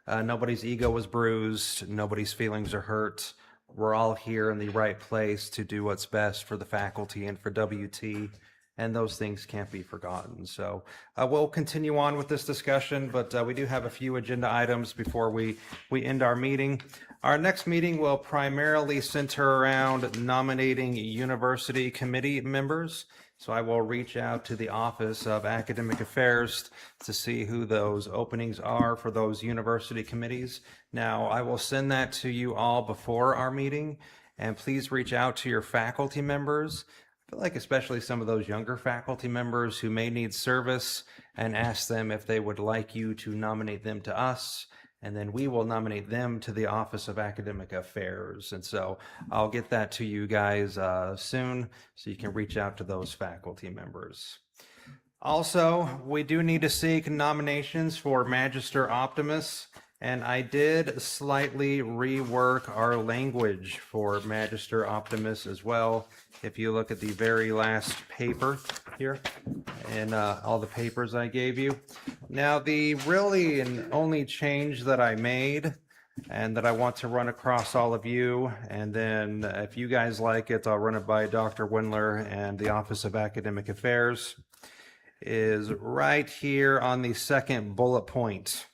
Nobody's ego was bruised. Nobody's feelings are hurt. We're all here in the right place to do what's best for the faculty and for WT, and those things can't be forgotten. So we'll continue on with this discussion, but we do have a few agenda items before we end our meeting. Our next meeting will primarily center around nominating university committee members. So I will reach out to the Office of Academic Affairs to see who those openings are for those university committees. Now, I will send that to you all before our meeting, and please reach out to your faculty members. I feel like especially some of those younger faculty members who may need service, and ask them if they would like you to nominate them to us, and then we will nominate them to the Office of Academic Affairs. And so I'll get that to you guys soon, so you can reach out to those faculty members. Also, we do need to seek nominations for Magister Optimus, and I did slightly rework our language for Magister Optimus as well. If you look at the very last paper here and all the papers I gave you. Now, the really and only change that I made and that I want to run across all of you, and then if you guys like it, I'll run it by Dr. Windler and the Office of Academic Affairs, is right here on the second bullet point.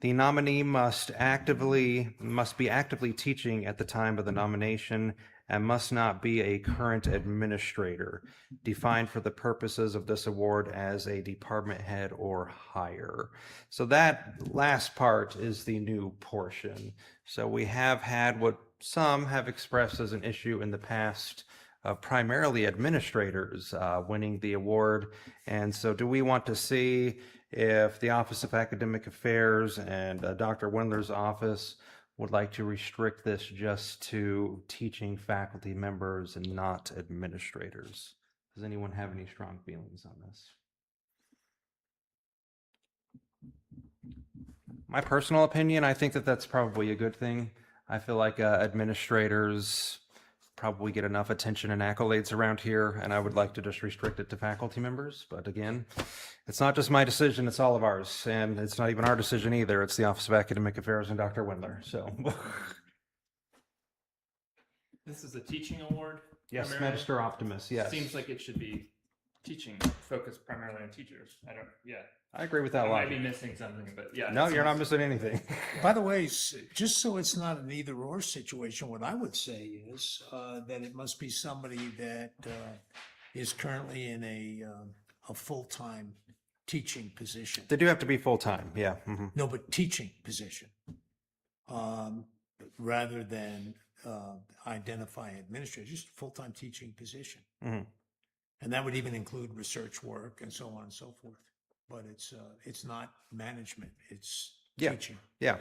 The nominee must be actively teaching at the time of the nomination and must not be a current administrator, defined for the purposes of this award as a department head or higher. So that last part is the new portion. So we have had what some have expressed as an issue in the past of primarily administrators winning the award. And so do we want to see if the Office of Academic Affairs and Dr. Windler's office would like to restrict this just to teaching faculty members and not administrators? Does anyone have any strong feelings on this? My personal opinion, I think that that's probably a good thing. I feel like administrators probably get enough attention and accolades around here, and I would like to just restrict it to faculty members. But again, it's not just my decision, it's all of ours. And it's not even our decision either. It's the Office of Academic Affairs and Dr. Windler. So This is a teaching award? yes, primarily? Magister Optimus, yes. Seems like it should be teaching, focused primarily on teachers. I agree with that I a lot. might be missing something, but yeah. No, it you're not seems- missing anything. By the way, just so it's not an either or situation, what I would say is that it must be somebody that is currently in a full-time teaching position. They do have to be full-time, yeah. Mhm. No, but teaching position, rather than identify administrator, just full-time teaching position. Mhm. And that would even include research work and so on and so forth. But it's not management, it's Yeah. teaching. Yeah.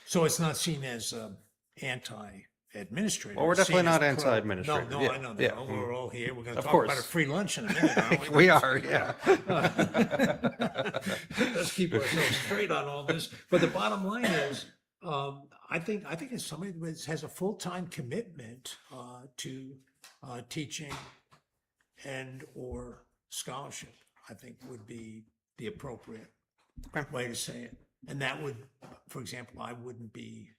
So it's not seen as anti-administrator. Well, we're it's definitely seen not as pro. anti-administrator. No, Yeah. I know that. Yeah. Oh, we're all here. We're going to Of talk course. about a free lunch in a minute, aren't we? We are, yeah. Let's keep ourselves straight on all this. But the bottom line is, I think it's somebody that has a full-time commitment to teaching and or scholarship, I think would be the appropriate way to say it. And that would, for example, I wouldn't be,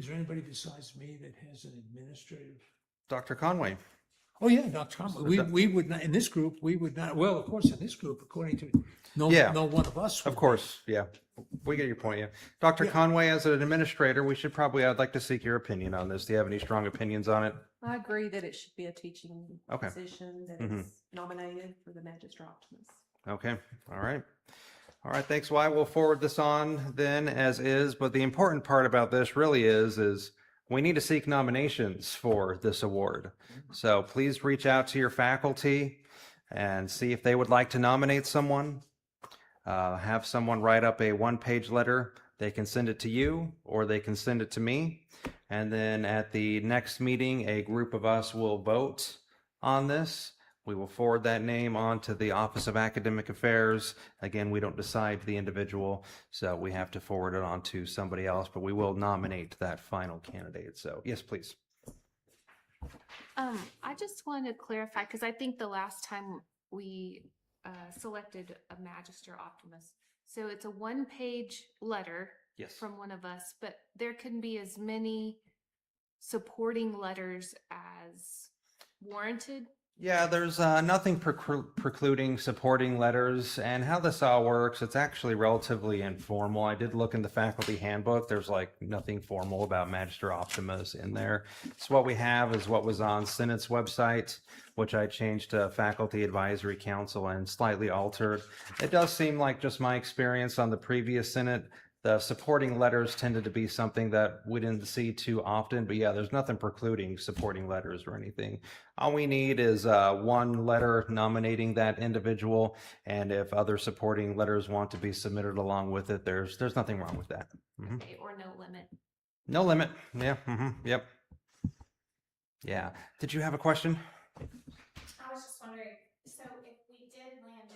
Is there anybody besides me that has an administrative? Dr. Conway. Oh, yeah, Dr. Conway. We would not, in this group, we would not, well, of course, in this group, according to, Yeah. no one of us. Of would be. course, yeah. We get your point, yeah. Dr. Yeah. Conway, as an administrator, I'd like to seek your opinion on this. Do you have any strong opinions on it? I agree that it should be a teaching Okay. position that Mhm. is nominated for the Magister Optimus. Okay, all right. All right, thanks, Y. We'll forward this on then as is, but the important part about this really is we need to seek nominations for this award. So please reach out to your faculty and see if they would like to nominate someone. Have someone write up a one-page letter. They can send it to you or they can send it to me. And then at the next meeting, a group of us will vote on this. We will forward that name on to the Office of Academic Affairs. Again, we don't decide the individual, so we have to forward it on to somebody else, but we will nominate that final candidate. So yes, please. I just want to clarify, because I think the last time we selected a Magister Optimus, so it's a one-page letter Yes. from one of us, but there can be as many supporting letters as warranted. Yeah, there's nothing precluding supporting letters, and how this all works, it's actually relatively informal. I did look in the faculty handbook. There's like nothing formal about Magister Optimus in there. So what we have is what was on Senate's website, which I changed to Faculty Advisory Council and slightly altered. It does seem like just my experience on the previous Senate, the supporting letters tended to be something that we didn't see too often, but yeah, there's nothing precluding supporting letters or anything. All we need is one letter nominating that individual, and if other supporting letters want to be submitted along with it, there's nothing wrong with that. Mhm. Okay, or no limit. No limit. Yeah. Yep. Yeah. Did you have a question? I was just wondering, so if we did land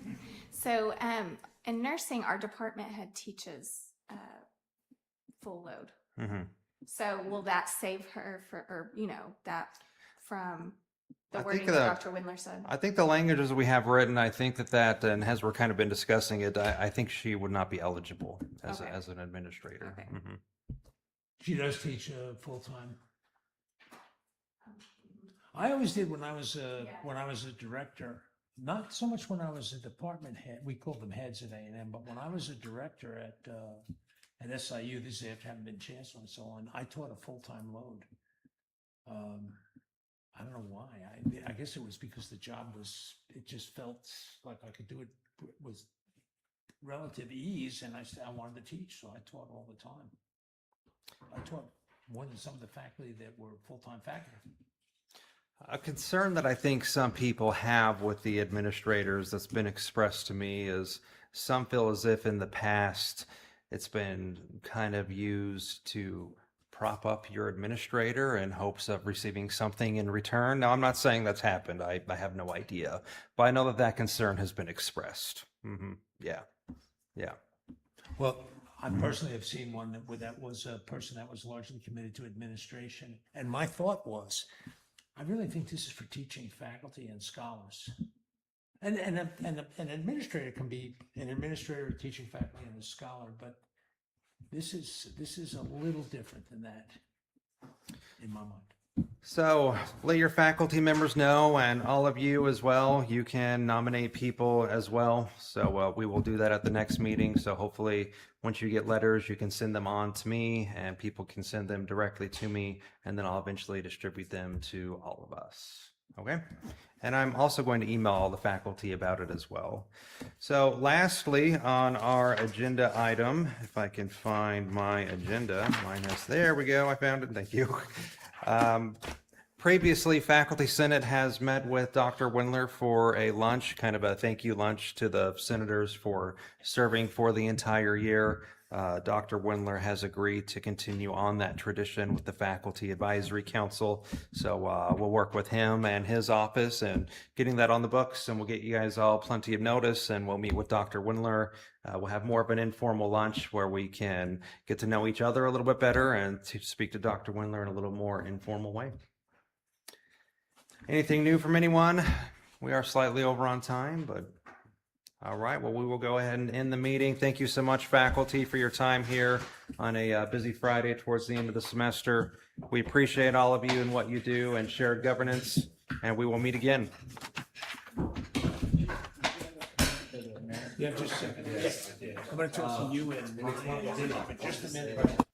on, so in nursing, our department head teaches full load. Mm-hmm. So will that save her or that from the I wording think that Dr. Windler said? I think the languages we have written, I think that, and as we're kind of been discussing it, I think she would not be eligible as, Okay. as an administrator. Okay. Mhm. She does teach full-time. I always did when I was a director, not so much when I was a department head, we called them heads at A&M, but when I was a director at SIU, this is after having been chancellor and so on, I taught a full-time load. I don't know why. I guess it was because the job it just felt like I could do it with relative ease, and I wanted to teach, so I taught all the time. I taught more than some of the faculty that were full-time faculty. A concern that I think some people have with the administrators that's been expressed to me is some feel as if in the past it's been kind of used to prop up your administrator in hopes of receiving something in return. Now, I'm not saying that's happened. I have no idea, but I know that concern has been expressed. Yeah. Yeah. Well, I personally have seen one where that was a person that was largely committed to administration. And my thought was, I really think this is for teaching faculty and scholars. And an administrator can be an administrator, teaching faculty, and a scholar, but this is a little different than that in my mind. So let your faculty members know, and all of you as well. You can nominate people as well. So we will do that at the next meeting. So hopefully once you get letters, you can send them on to me and people can send them directly to me, and then I'll eventually distribute them to all of us. Okay. And I'm also going to email all the faculty about it as well. So lastly, on our agenda item, if I can find my agenda, there we go. I found it. Thank you. Previously, Faculty Senate has met with Dr. Windler for a lunch, kind of a thank you lunch to the senators for serving for the entire year. Dr. Windler has agreed to continue on that tradition with the Faculty Advisory Council. So we'll work with him and his office and getting that on the books, and we'll get you guys all plenty of notice, and we'll meet with Dr. Windler. We'll have more of an informal lunch where we can get to know each other a little bit better and to speak to Dr. Windler in a little more informal way. Anything new from anyone? We are slightly over on time, but All right, well, we will go ahead and end the meeting. Thank you so much, faculty, for your time here on a busy Friday towards the end of the semester. We appreciate all of you and what you do and shared governance, and we will meet again. Yeah, just a second. I'm going to talk to you in just a minute.